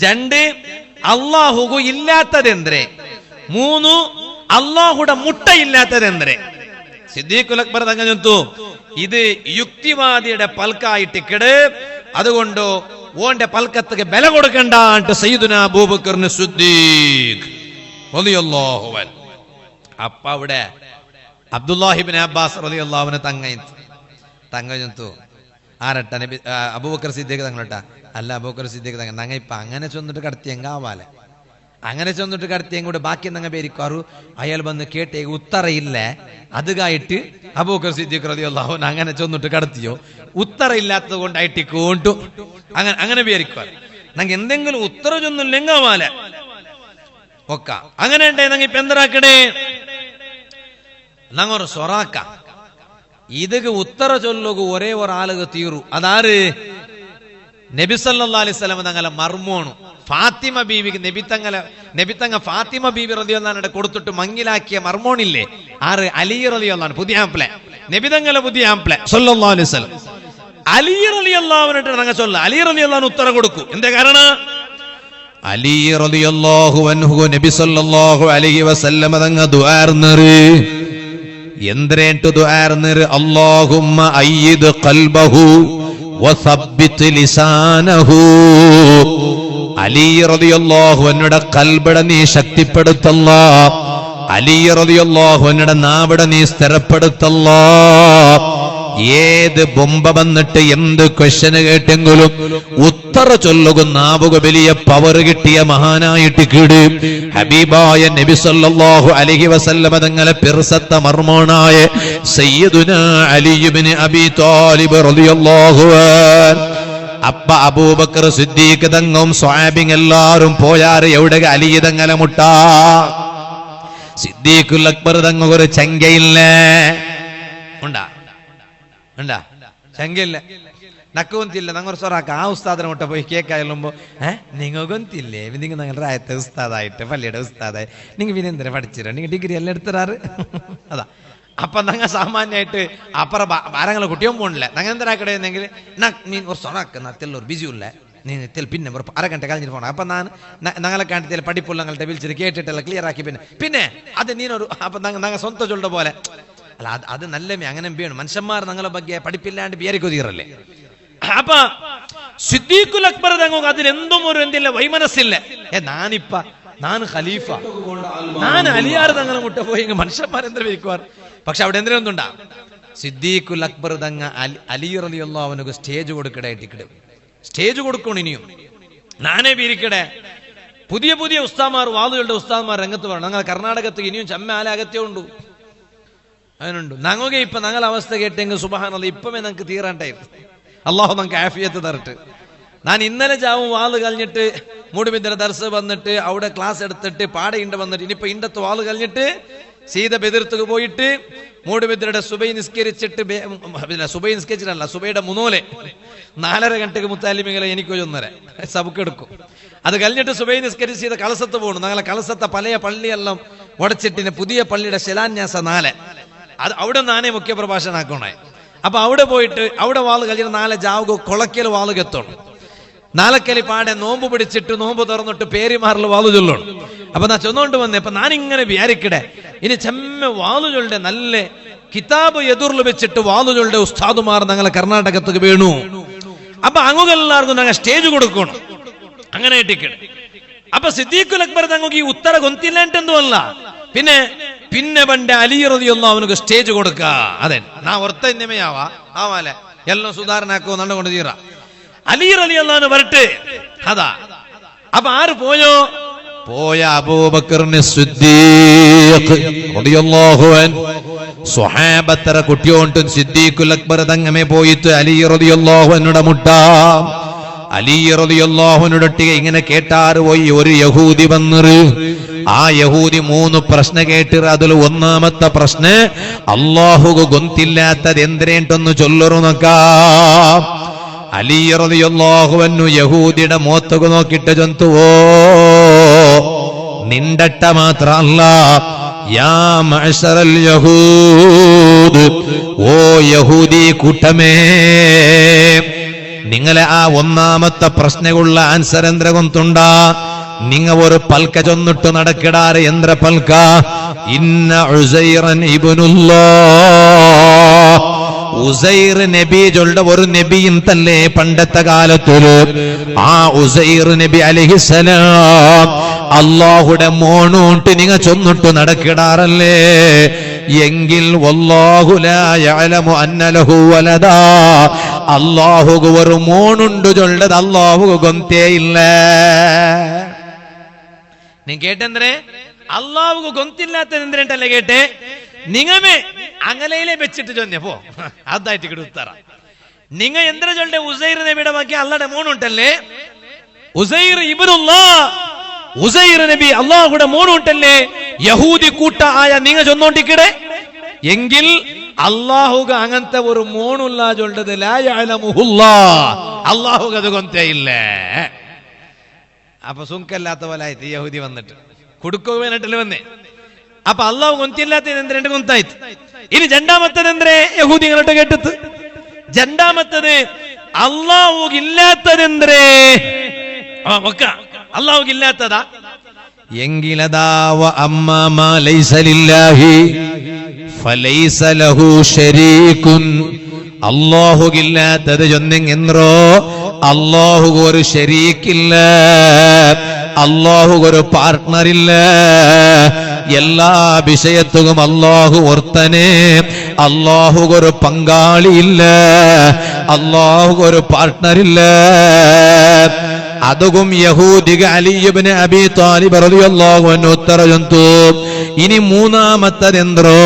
രണ്ട് അള്ളാഹുഗു ഇല്ലാത്തതെന്തരെ, 3 അള്ളാഹുടെ മുട്ട ഇല്ലാത്തതെന്തരെ. സിദ്ദീഖുൽ അക്ബർ തങ്ങൾ ചൊന്തു, ഇത് യുക്തിവാദിയുടെ പൽക്കായിട്ടിക്കട്, അതുകൊണ്ട് ഓന്റെ പൽക്കത്തുക്ക് ബല കൊടുക്കണ്ടാണ്ട് സയ്യിദുനാ അബൂബക്കറിന് സിദ്ദീഖ് റളിയല്ലാഹു അൻഹു. അപ്പ അവിടെ അബ്ദുല്ലാഹിബ്നു അബ്ബാസ് റളിയല്ലാഹു അൻഹു തങ്ങ ചൊന്തു, ആരട്ട നബി അബൂബക്കർ സിദ്ദീഖ് തങ്ങളട്ടാ? അല്ല, അബൂബക്കർ സിദ്ദീഖ് തങ്ങൾ നങ്ങ ഇപ്പൊ അങ്ങനെ ചൊന്നിട്ട് കടത്തിയെങ്കാവാലെ, അങ്ങനെ ചെന്നിട്ട് കടത്തിയും കൂടെ ബാക്കി നങ്ങ പേരിക്കാറു. അയാൾ വന്ന് കേട്ടേ ഉത്തരയില്ല, അതുകായിട്ട് അബൂബക്കർ സിദ്ദീഖ് റളിയല്ലാഹു അൻഹു അങ്ങനെ ചെന്നിട്ട് കടത്തിയോ, ഉത്തരയില്ലാത്തത് കൊണ്ടായിട്ട് കോണ്ടു അങ്ങനെ പേരിക്കാറ്. നങ്ങ എന്തെങ്കിലും ഉത്തര ചൊന്നില്ലെങ്കാവാലെ ഒക്ക അങ്ങനെ ഉണ്ടേ. നങ്ങ ഇപ്പൊ എന്തരാക്കടേ, നങ്ങ ഒരു സൊറാക്ക ഇതൊക്കെ ഉത്തര ചൊല്ലുക ഒരേ ഒരാളുക തീറു. അതാറ് നബി സല്ലല്ലാഹു അലൈഹി വസല്ലം തങ്ങളെ മർമോണു ഫാത്തിമ ബീവിക്ക് നബിത്തങ്ങ ഫാത്തിമ ബീവി റളിയല്ലാഹു അൻഹ കൊടുത്തിട്ട് മങ്ങിലാക്കിയ മർമോണില്ലേ, ആറ് അലി റളിയല്ലാഹു അൻഹു, പുതിയ ആംപ്ലെ നബിതങ്ങളെ പുതിയ ആംപ്ലെ സല്ലല്ലാഹു അലൈഹി വസല്ലം. അലി റളിയല്ലാഹു അൻഹു നങ്ങ ചൊല്ല, അലി റളിയല്ലാഹു അൻഹു ഉത്തരം കൊടുക്കൂ. എന്താ കാരണം? അലി റളിയല്ലാഹു അൻഹു നബി സല്ലല്ലാഹു അലൈഹി വസല്ലം തങ്ങ ദുആർന്നറ്. എന്തരേട്ടു ദുആർന്നറ്? അല്ലാഹുമ്മ അയ്യിദ് ഖൽബഹു വസബ്ബിത് ലിസാനഹു. അലി റളിയല്ലാഹു അൻഹുടെ ഖൽബിനെ നീ ശക്തിപ്പെടുത്തല്ലാ, അലി റളിയല്ലാഹു അൻഹുടെ നാവിനെ നീ സ്ഥിരപ്പെടുത്തല്ലാ. ഏത് ബൊമ്പ വന്നിട്ട് എന്ത് ക്വസ്റ്റ്യന് കേട്ടെങ്കിലും ഉത്തര ചൊല്ലുക നാവുക വലിയ പവർ കിട്ടിയ മഹാനായിട്ട് കീട് ഹബീബായ നബി സല്ലല്ലാഹു അലൈഹി വസല്ലം തങ്ങളെ പിർസത്ത മർമോണായ സയ്യിദുനാ അലി ഇബ്നു അബീ ത്വാലിബ് റളിയല്ലാഹു അൻഹു. അപ്പ അബൂബക്കർ സിദ്ദീഖ് തങ്ങും സ്വഹാബിങ് എല്ലാരും പോയാറ് എവിടെ അലി തങ്ങളെ മുട്ടാ. സിദ്ദീഖുൽ അക്ബർ തങ്ങ ഒരു ചങ്കയില്ല ഉണ്ടാ ഉണ്ടാ ചങ്കയില്ല, നക്കുവന്തില്ല. ഞങ്ങൾ സൊറാക്ക ആ ഉസ്താദിനെ മുട്ട പോയി കേക്കായല്ലുമ്പോ നിങ്ങൊന്തില്ലേ, നിങ്ങൾ ഞങ്ങളുടെ ആയത്തെ ഉസ്താദായിട്ട് പള്ളിയുടെ ഉസ്താദായി നിങ്ങൾ പിന്നെ എന്തിനാ പഠിച്ചിരാ, നിങ്ങൾ ഡിഗ്രി എല്ലാം എടുത്തരാറ് അതാ. അപ്പൊ ഞങ്ങ സാമാന്യമായിട്ട് അപ്പുറ ഭാരങ്ങളെ കുട്ടിയും പോണില്ല. ഞങ്ങൾ എന്തിനാക്കടെന്നെങ്കിൽ നീ ഒരു സൊറാക്ക തെല്ലൊരു ബിസിയുള്ള നീ പിന്നെ ഒരു അരഗಂಟೆ കഴിഞ്ഞിട്ട് പോകണം. അപ്പൊ ഞങ്ങളെ കാണിച്ചാൽ പഠിപ്പുള്ള ഞങ്ങളുടെ വിളിച്ചിട്ട് കേട്ടിട്ടല്ല ക്ലിയർ ആക്കി പിന്നെ അത് നീനൊരു അപ്പൊ ഞങ്ങൾ സ്വന്തം ചൊല്ലുടെ പോലെ അല്ല, അത് നല്ല അങ്ങനെ വേണം. മനുഷ്യന്മാർ ഞങ്ങളെ ಬಗ್ಗೆ പഠിപ്പില്ലാണ്ട് ബിയറിക്കൊതിയറല്ലേ. അപ്പൊ സിദ്ദീഖുൽ അക്ബർ തങ്ങൾ അതിലെന്തും ഒരു എന്തില്ല വൈമനസ്സില്ല. ನಾನು ഖലീഫ, ನಾನು അലിയാർ തങ്ങളെ മുട്ട പോയി മനുഷ്യന്മാരെന്താ വിരിക്കുവാർ. പക്ഷെ അവിടെ എന്തിനൊന്നുണ്ടാ സിദ്ദീഖുൽ അക്ബർ തങ്ങ അലി റളിയല്ലാഹു അൻഹു സ്റ്റേജ് കൊടുക്കടായിട്ടിക്കട്, സ്റ്റേജ് കൊടുക്കണം. ഇനിയും നാനേ ബീരിക്കടെ പുതിയ പുതിയ ഉസ്താദ്മാർ വാളുകളുടെ ഉസ്താദ്മാർ രംഗത്ത് പറയണം. ഞങ്ങൾ കർണാടകത്ത് ഇനിയും ചമ്മ അകത്തേ ഉണ്ടു, അതിനുണ്ട്. ഞങ്ങൾക്ക് ഇപ്പൊ ഞങ്ങളെ അവസ്ഥ കേട്ടെങ്കിൽ സുബ്ഹാനല്ലാഹ് ഇപ്പമേ ഞങ്ങൾക്ക് തീരാണ്ടായിരുന്നു. അള്ളാഹു നമുക്ക് ആഫിയത്ത് തരട്ടെ. ഞാൻ ഇന്നലെ ജാവും വാള് കഴിഞ്ഞിട്ട് മൂടുബിദ്ര ദർസ് വന്നിട്ട് അവിടെ ക്ലാസ് എടുത്തിട്ട് പാടയിണ്ട വന്നിട്ട് ഇനിയിപ്പോ ഇണ്ടത്ത് വാള് കഴിഞ്ഞിട്ട് സീത ബെതിർത്തുക പോയിട്ട് മൂടുബിദ്രയുടെ സുബൈ നിസ്കരിച്ചിട്ട് സുബൈ നിസ്കരിച്ചിട്ടല്ല സുബൈയുടെ മുന്നോലെ 4:30 ഗಂಟೆಗೆ മുത്താലിമികളെ എനിക്ക് 1:30 സബുക്കെടുക്കും. അത് കഴിഞ്ഞിട്ട് സുബൈ നിസ്കരിച്ച് ചെയ്ത കളസത്ത് പോകണം. ഞങ്ങളെ കളസത്തെ പഴയ പള്ളിയെല്ലാം ഉടച്ചിട്ടിന് പുതിയ പള്ളിയുടെ ശിലാന്യാസ 4 അത് അവിടെ നാനേ മുഖ്യ പ്രഭാഷണാക്കണേ. അപ്പൊ അവിടെ പോയിട്ട് അവിടെ വാള് കഴിഞ്ഞിട്ട് 4 ജാവുക കൊളക്കൽ വാളുകെത്തണം. 4 പാടെ നോമ്പ് പിടിച്ചിട്ട് നോമ്പ് തുറന്നിട്ട് പേരിമാറിൽ വാളു ചൊല്ലണം. അപ്പൊ ഞാൻ ചൊന്നോണ്ട് വന്നേ. അപ്പൊ ഞാനിങ്ങനെ വിചാരിക്കട്ടെ ഇനി ചെമ്മ വാളുകളുടെ നല്ല കിതാബ് എതിർല് വെച്ചിട്ട് വാളുകളുടെ ഉസ്താദുമാർ ഞങ്ങളെ കർണാടകത്തേക്ക് വീണു. അപ്പൊ അങ്ങുകെല്ലാവർക്കും ഞങ്ങൾ സ്റ്റേജ് കൊടുക്കണം. അങ്ങനെ ഇട്ടിക്കട്ടെ. അപ്പൊ സിദ്ദീഖുൽ അക്ബർ ഞങ്ങൾക്ക് ഈ ഉത്തര ഗൊന്തില്ലാണ്ടെന്നുമല്ല, പിന്നെ പണ്ട് അലി റളിയല്ലാഹു അൻഹു സ്റ്റേജ് കൊടുക്ക. അതെ നാ ഒർത്ത ഇന്നമയാവാ ആവാലെ എല്ലാം സുധാരണാക്കോ നണ്ടുകൊണ്ട് തീറ അലി റളിയല്ലാഹു അൻഹു വരട്ടെ. അതാ അപ്പൊ ആര് പോയ അബൂബക്കറിന് സിദ്ദീഖ് റളിയല്ലാഹു അൻഹു സ്വഹാബത്തര കുട്ടിയോണ്ടും സിദ്ദീഖുൽ അക്ബർ തങ്ങമേ പോയിട്ട് അലി റളിയല്ലാഹു അൻഹുടെ മുട്ട. അലി റളിയല്ലാഹു അൻഹുടെ ഇങ്ങനെ കേട്ടാറ് പോയി ഒരു യഹൂദി വന്നിറ്. ആ യഹൂദി 3 പ്രശ്നം കേട്ടിറ്. അതിൽ ഒന്നാമത്തെ പ്രശ്നം അല്ലാഹുക്ക് ഗൊന്തില്ലാത്തത് എന്തിനേണ്ടൊന്ന് ചൊല്ലറുന്നൊക്ക. അലി റളിയല്ലാഹു അൻഹു യഹൂദിയുടെ മോത്തക്ക് നോക്കിട്ട് ചൊന്തുവോ നിണ്ടട്ട മാത്രല്ല യാ മഅ്ശറൽ യഹൂദ്, ഓ യഹൂദി കൂട്ടമേ, നിങ്ങളെ ആ ഒന്നാമത്തെ പ്രശ്നമുള്ള ആൻസർ എന്തിനെ കൊണ്ടുണ്ടാ നിങ്ങ ഒരു പൽക്ക ചൊന്നിട്ട് നടക്കിടാറ് യന്ത്ര പൽക്ക ഇന്ന ഉസൈറൻ ഇബ്നുല്ലാഹ് ഉസൈർ നബി ചൊല്ലുടെ ഒരു നബിയും തല്ലേ പണ്ടത്തെ കാലത്തൊരു ആ ഉസൈർ നബി അലൈഹിസ്സലാം അല്ലാഹുടെ മോണൂട്ട് നിങ്ങ ചൊന്നിട്ട് നടക്കിടാറല്ലേ എങ്കിൽ വല്ലാഹു ലാ യഅലമു അന്ന ലഹു വലദാ അല്ലാഹുക്ക് ഒരു മോണുണ്ട് ചൊല്ലത് അല്ലാഹുക്ക് ഗൊന്തേ ഇല്ല. നീ കേട്ടെന്തേ അല്ലാഹുക്ക് ഗൊന്തില്ലാത്തത് എന്തിനല്ലേ കേട്ടെ നിങ്ങമേ അങ്ങലയിലെ വെച്ചിട്ട് ചൊന്നപ്പോ അതായിട്ട് ഉത്തര നിങ്ങ എന്തിനാ ചൊല്ലെ ഉസൈർ നബിയുടെ ബാക്കി അള്ളയുടെ മോണുണ്ടല്ലേ ഉസൈർ ഇബ്നുല്ലാഹ് ഉസൈർ നബി അള്ളാഹുടെ മോണുണ്ടല്ലേ യഹൂദി കൂട്ട ആയ നിങ്ങ ചൊന്നോണ്ടിക്കടെ എങ്കിൽ അള്ളാഹുക അങ്ങനത്തെ ഒരു മോണുള്ള ചൊല്ലത് ലാ യഅലമുഹുല്ലാഹ് അള്ളാഹുക അത് കൊന്തേ ഇല്ല. അപ്പൊ സുങ്കല്ലാത്ത പോലായിട്ട് യഹൂദി വന്നിട്ട് കൊടുക്കുക വേണ്ടിട്ടല്ലേ വന്നേ. അപ്പൊ അള്ളാഹു കൊന്തില്ലാത്തത് എന്തിനെ കൊന്തായിട്ട്. ഇനി രണ്ടാമത്തത് എന്തേ യഹൂദികളുടെ കേട്ടത് രണ്ടാമത്തത് അള്ളാഹു ഇല്ലാത്തതെന്തേ അള്ളാഹു ഇല്ലാത്തതാ എങ്കിലതാവ അമ്മ ലൈസ ലില്ലാഹി ഫലൈസ ലഹു ശരീകുൻ അല്ലാഹു ഇല്ലാത്തത് ചൊന്നെങ്ങെന്നോ അല്ലാഹു ഒരു ശരീക്കില്ല അല്ലാഹു ഒരു പാർട്ട്ണറില്ല എല്ലാ വിഷയത്തും അല്ലാഹു ഓർത്തനെ അല്ലാഹു ഒരു പങ്കാളിയില്ല അല്ലാഹു ഒരു പാർട്ട്ണറില്ല. അതും യഹൂദിക അലി ഇബ്നു അബീ ത്വാലിബ് റളിയല്ലാഹു അൻഹു ഉത്തരജന്തു. ഇനി മൂന്നാമത്തതെന്തോ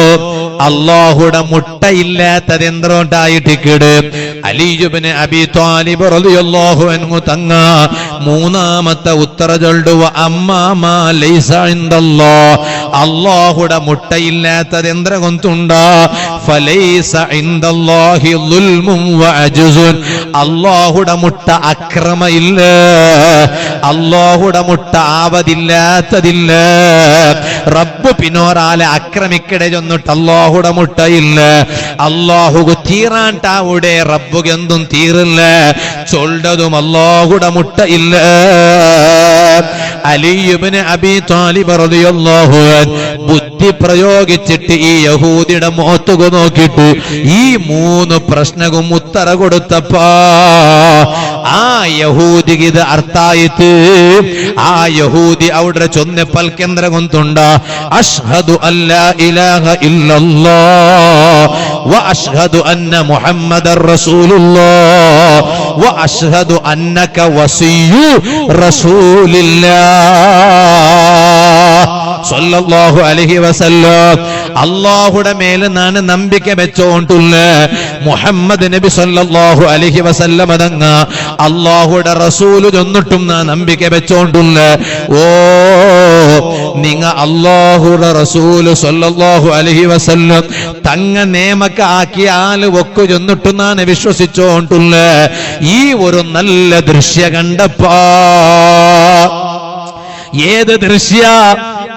അല്ലാഹുടെ മുട്ടയില്ലാത്തതെന്തോണ്ടായിട്ടിക്കട് അലി ഇബ്നു അബീ ത്വാലിബ് റളിയല്ലാഹു അൻഹു തങ്ങ മൂന്നാമത്തെ ഉത്തര ചൊല്ലു അമ്മാമ ലൈസ ഇൻദല്ലാഹ് അല്ലാഹുടെ മുട്ടയില്ലാത്തതെന്ത്ര കൊന്തുണ്ടാ ഫലൈസ ഇൻദല്ലാഹി ദുൽമുൻ വഅജ്സുൻ അല്ലാഹുടെ മുട്ട അക്രമയില്ല അല്ലാഹുടെ മുട്ട ആവതില്ലാത്തതില്ല. റബ്ബ് പിന്നോറാലെ അക്രമിക്കടെ ചൊന്നിട്ട് അല്ലാഹുടെ മുട്ടയില്ല അല്ലാഹുക്ക് തീറാണ്ടാവിടെ റബ്ബുക്ക് എന്തും തീറില്ല ചൊല്ലതും അല്ലാഹുടെ മുട്ട ഇല്ല. അലി ഇബ്നു അബീ ത്വാലിബ് റളിയല്ലാഹു അൻഹു ബുദ്ധി പ്രയോഗിച്ചിട്ട് ഈ യഹൂദിയുടെ മുഖത്തുക നോക്കിയിട്ട് ഈ മൂന്ന് പ്രശ്നവും ഉത്തര കൊടുത്തപ്പോ ആ യഹൂദിക്ക് ഇത് അർത്ഥായിട്ട് ആ യഹൂദി അവിടെ ചൊന്ന പൽക്കെന്ദ്ര കൊന്തുണ്ട അഷ്ഹദു അല്ലാ ഇലാഹ ഇല്ലല്ലാഹ് വ അഷ്ഹദു അന്ന മുഹമ്മദർ റസൂലുള്ളാഹ് വ അഷ്ഹദു അന്നക വസിയ്യു റസൂലില്ലാഹ് സല്ലല്ലാഹു അലൈഹി വസല്ലം അല്ലാഹുടെ മേലെ നാണ് നമ്പിക്ക വെച്ചോണ്ടുള്ള മുഹമ്മദ് നബി സല്ലല്ലാഹു അലൈഹി വസല്ലം അതങ്ങ അല്ലാഹുടെ റസൂൽ ചൊന്നിട്ടും നാ നമ്പിക്ക വെച്ചോണ്ടുള്ള ഓ നിങ്ങ അല്ലാഹുടെ റസൂൽ സല്ലല്ലാഹു അലൈഹി വസല്ലം തങ്ങ നേമക്ക ആക്കിയ ആള് ഒക്കു ചൊന്നിട്ടും നാണ് വിശ്വസിച്ചോണ്ടുള്ള ഈ ഒരു നല്ല ദൃശ്യ കണ്ടപ്പാ ഏത് ദൃശ്യ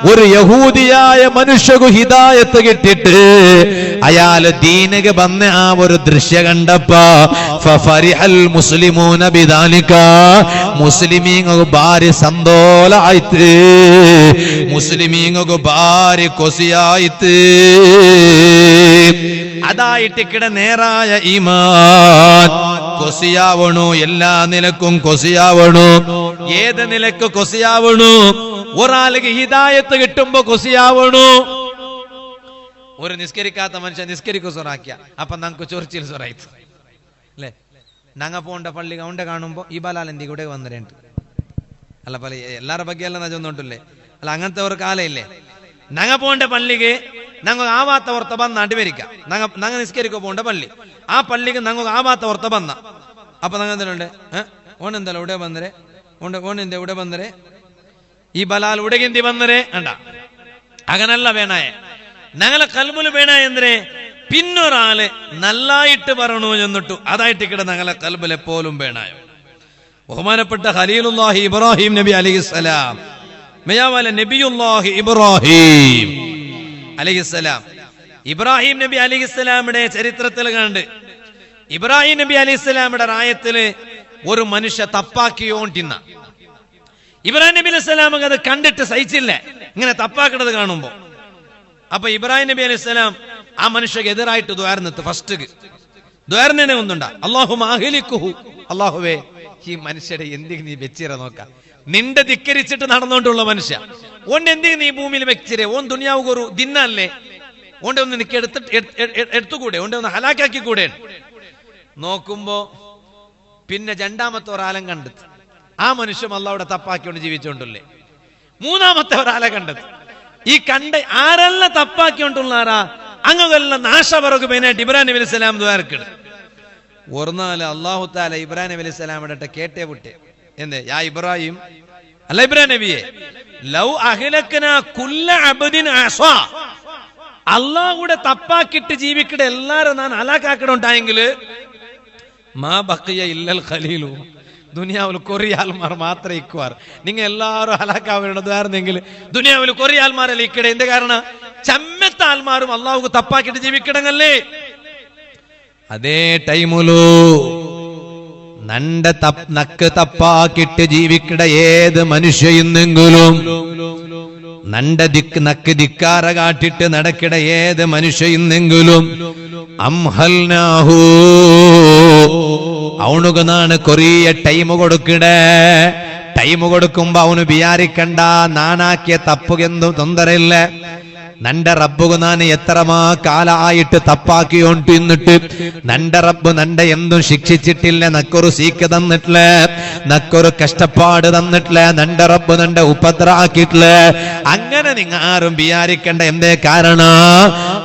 ഒരു യഹൂദിയായ മനുഷ്യക്ക് ഹിദായത്ത് കിട്ടിട്ട് അയാള് ദീനക വന്ന ആ ഒരു ദൃശ്യ കണ്ടപ്പോ ഫഫരിഹൽ മുസ്ലിമൂന ബിദാലിക മുസ്ലിമീങ്ങൾക്ക് ഭാരി സന്തോഷായിട്ട് മുസ്ലിമീങ്ങൾക്ക് ഭാരി കൊസിയായിട്ട് അതായിട്ടിക്കിട നേരായ ഈമാൻ കൊസിയാവണു എല്ലാ നിലക്കും കൊസിയാവണു ഏത് നിലക്ക് കൊസിയാവണു ഒരാൾക്ക് ഹിദായത്ത് കിട്ടുമ്പോ കൊസിയാവണു ഒരു നിസ്കരിക്കാത്ത മനുഷ്യൻ നിസ്കരിക്കു സൊറാക്കിയ അപ്പൊ നമുക്ക് ചൊറിച്ചിൽ സൊറായിത്ത് അല്ലേ ഞങ്ങ പോണ്ട പള്ളി കൗണ്ട കാണുമ്പോ ഈ ബലാലെന്തി കൂടെ വന്നിരണ്ട് അല്ല പല എല്ലാരുടെ ಬಗ್ಗೆ ಎಲ್ಲ നജൊന്നുണ്ടല്ലേ അല്ല അങ്ങനത്തെ ഒരു കാലം ഇല്ലേ ഞങ്ങ പോണ്ട പള്ളിക്ക് ഞങ്ങൾ ആവാത്ത ഓർത്ത ബന്ന അടിവരിക്ക ഞങ്ങ നിസ്കരിക്കോ പോണ്ട പള്ളി ആ പള്ളിക്ക് ഞങ്ങൾ ആവാത്ത ഓർത്ത ബന്ന അപ്പൊ ഞങ്ങൾ എന്തുണ്ട് ഓണെന്തല്ല ഇവിടെ ಬಂದರೆ ഓണെന്ത ഇവിടെ ಬಂದರೆ ഈ ബലാൽ ഉടകിന്തി ಬಂದರೆ അണ്ട അങ്ങനല്ല വേണായ ഞങ്ങളെ കൽബുൽ വേണായ എന്തിനെ പിന്നൊരാള് നല്ലായിട്ട് പറയണു എന്നിട്ടു അതായിട്ട് കിട ഞങ്ങളെ കൽബിൽ എപ്പോഴും വേണായോ ബഹുമാനപ്പെട്ട ഖലീലുല്ലാഹി ഇബ്രാഹിം നബി അലൈഹിസ്സലാം മെയാവാല നബിയുല്ലാഹി ഇബ്രാഹിം അലൈഹിസ്സലാം ഇബ്രാഹിം നബി അലൈഹിസ്സലാമിന്റെ ചരിത്രത്തിൽ കണ്ട് ഇബ്രാഹിം നബി അലൈഹിസ്സലാമിന്റെ റായത്തില് ഒരു മനുഷ്യ തപ്പാക്കിയോണ്ടിന്ന ഇബ്രാഹിം നബി അലൈഹി സ്വലാം അത് കണ്ടിട്ട് സഹിച്ചില്ല, ഇങ്ങനെ തപ്പാക്കണത് കാണുമ്പോ. അപ്പൊ ഇബ്രാഹിം നബി അലൈഹി സ്വലാം ആ മനുഷ്യക്ക് എതിരായിട്ട് ദ്വാരന്നെത്ത്. ഫസ്റ്റ് ദ്വാരനെ ഒന്നുണ്ട, അല്ലാഹുവേ ഈ മനുഷ്യരെ എന്തെങ്കിലും നീ വെച്ചിര നോക്കാം. നിന്റെ ധിക്കരിച്ചിട്ട് നടന്നുകൊണ്ടുള്ള മനുഷ്യ, ഓണ്ട് എന്തെങ്കിലും നീ ഭൂമിയിൽ വെച്ചിരേ, ഓൻ ദുനിയാവ് ഒരു ദിന്നല്ലേ, ഓണ്ടെ ഒന്ന് നിനക്ക് എടുത്തുകൂടെ, ഓണ്ടെ ഒന്ന് ഹലാക്കാക്കി കൂടെ. നോക്കുമ്പോ പിന്നെ രണ്ടാമത്തെ ഒരാളെ കണ്ടെത്തി. ആ മനുഷ്യൻ അള്ളാഹുടെ തപ്പാക്കിക്കൊണ്ട് ജീവിച്ചോണ്ടല്ലേ. മൂന്നാമത്തെ ഒരാളെ കണ്ടത്. ഈ കണ്ട ആരെല്ലാം തപ്പാക്കിക്കൊണ്ടുള്ളാരാ അങ്ങെല്ലാം നാശപറകു മെയിനായിട്ട് ഇബ്രാഹിം നബി അലൈഹി സ്വലാം ദ്വാരക്കിട്. ഒരു നാല് അള്ളാഹു താല ഇബ്രാഹിം നബി അലൈഹി സ്വലാം ഇടട്ടെ കേട്ടേ വിട്ടെ എന്തേ, യാ ഇബ്രാഹിം, അല്ല ഇബ്രാഹിം നബിയെ, ലൗ അഹ്ലക്നാ കുല്ല അബ്ദിൻ അസാ, അള്ളാഹുടെ തപ്പാക്കിട്ട് ജീവിക്കട എല്ലാരും ഞാൻ ഹലാക്കാക്കണുണ്ടായെങ്കില് മാ ബഖിയ ഇല്ലൽ ഖലീലു, ദുനിയാവിൽ കുറേ ആൾമാർ മാത്രമേ ഇക്കുവാർ. നിങ്ങൾ എല്ലാവരും ഹലാക്കാവുന്നതായിരുന്നെങ്കിൽ ദുനിയാവിൽ കുറേ ആൾമാരല്ലേ ഇക്കടെ. എന്ത് കാരണം? ചമ്മത്ത ആൾമാരും അള്ളാഹു തപ്പാക്കിട്ട് ജീവിക്കടങ്ങല്ലേ. അതേ ടൈമുലു നക്ക് തപ്പാക്കിട്ട് ജീവിക്കട ഏത് മനുഷ്യയെന്നെങ്കിലും, നക്ക് ധിക്കാര കാട്ടിട്ട് നടക്കിട ഏത് മനുഷ്യയെന്നെങ്കിലും അംഹൽനാഹു, അവനുകനാണ് കൊറിയ ടൈം കൊടുക്കടേ. ടൈം കൊടുക്കുമ്പോ അവന് വിചാരിക്കണ്ട നാനാക്കിയ തപ്പുകെന്തും തൊന്തരയില്ല. നന്റെ റബ്ബുക നാൻ എത്രമാ കാലായിട്ട് തപ്പാക്കിയോണ്ടിന്നിട്ട് നന്റെ റബ്ബ് നന്റെ എന്തും ശിക്ഷിച്ചിട്ടില്ല, നക്കൊരു സീക്ക് തന്നിട്ടില്ല, നക്കൊരു കഷ്ടപ്പാട് തന്നിട്ടില്ല, നന്റെ റബ്ബ് നന്റെ ഉപദ്രാക്കിട്ടില്ല. അങ്ങനെ നിങ്ങൾ ആരും വിചാരിക്കണ്ട. എന്തേ കാരണം?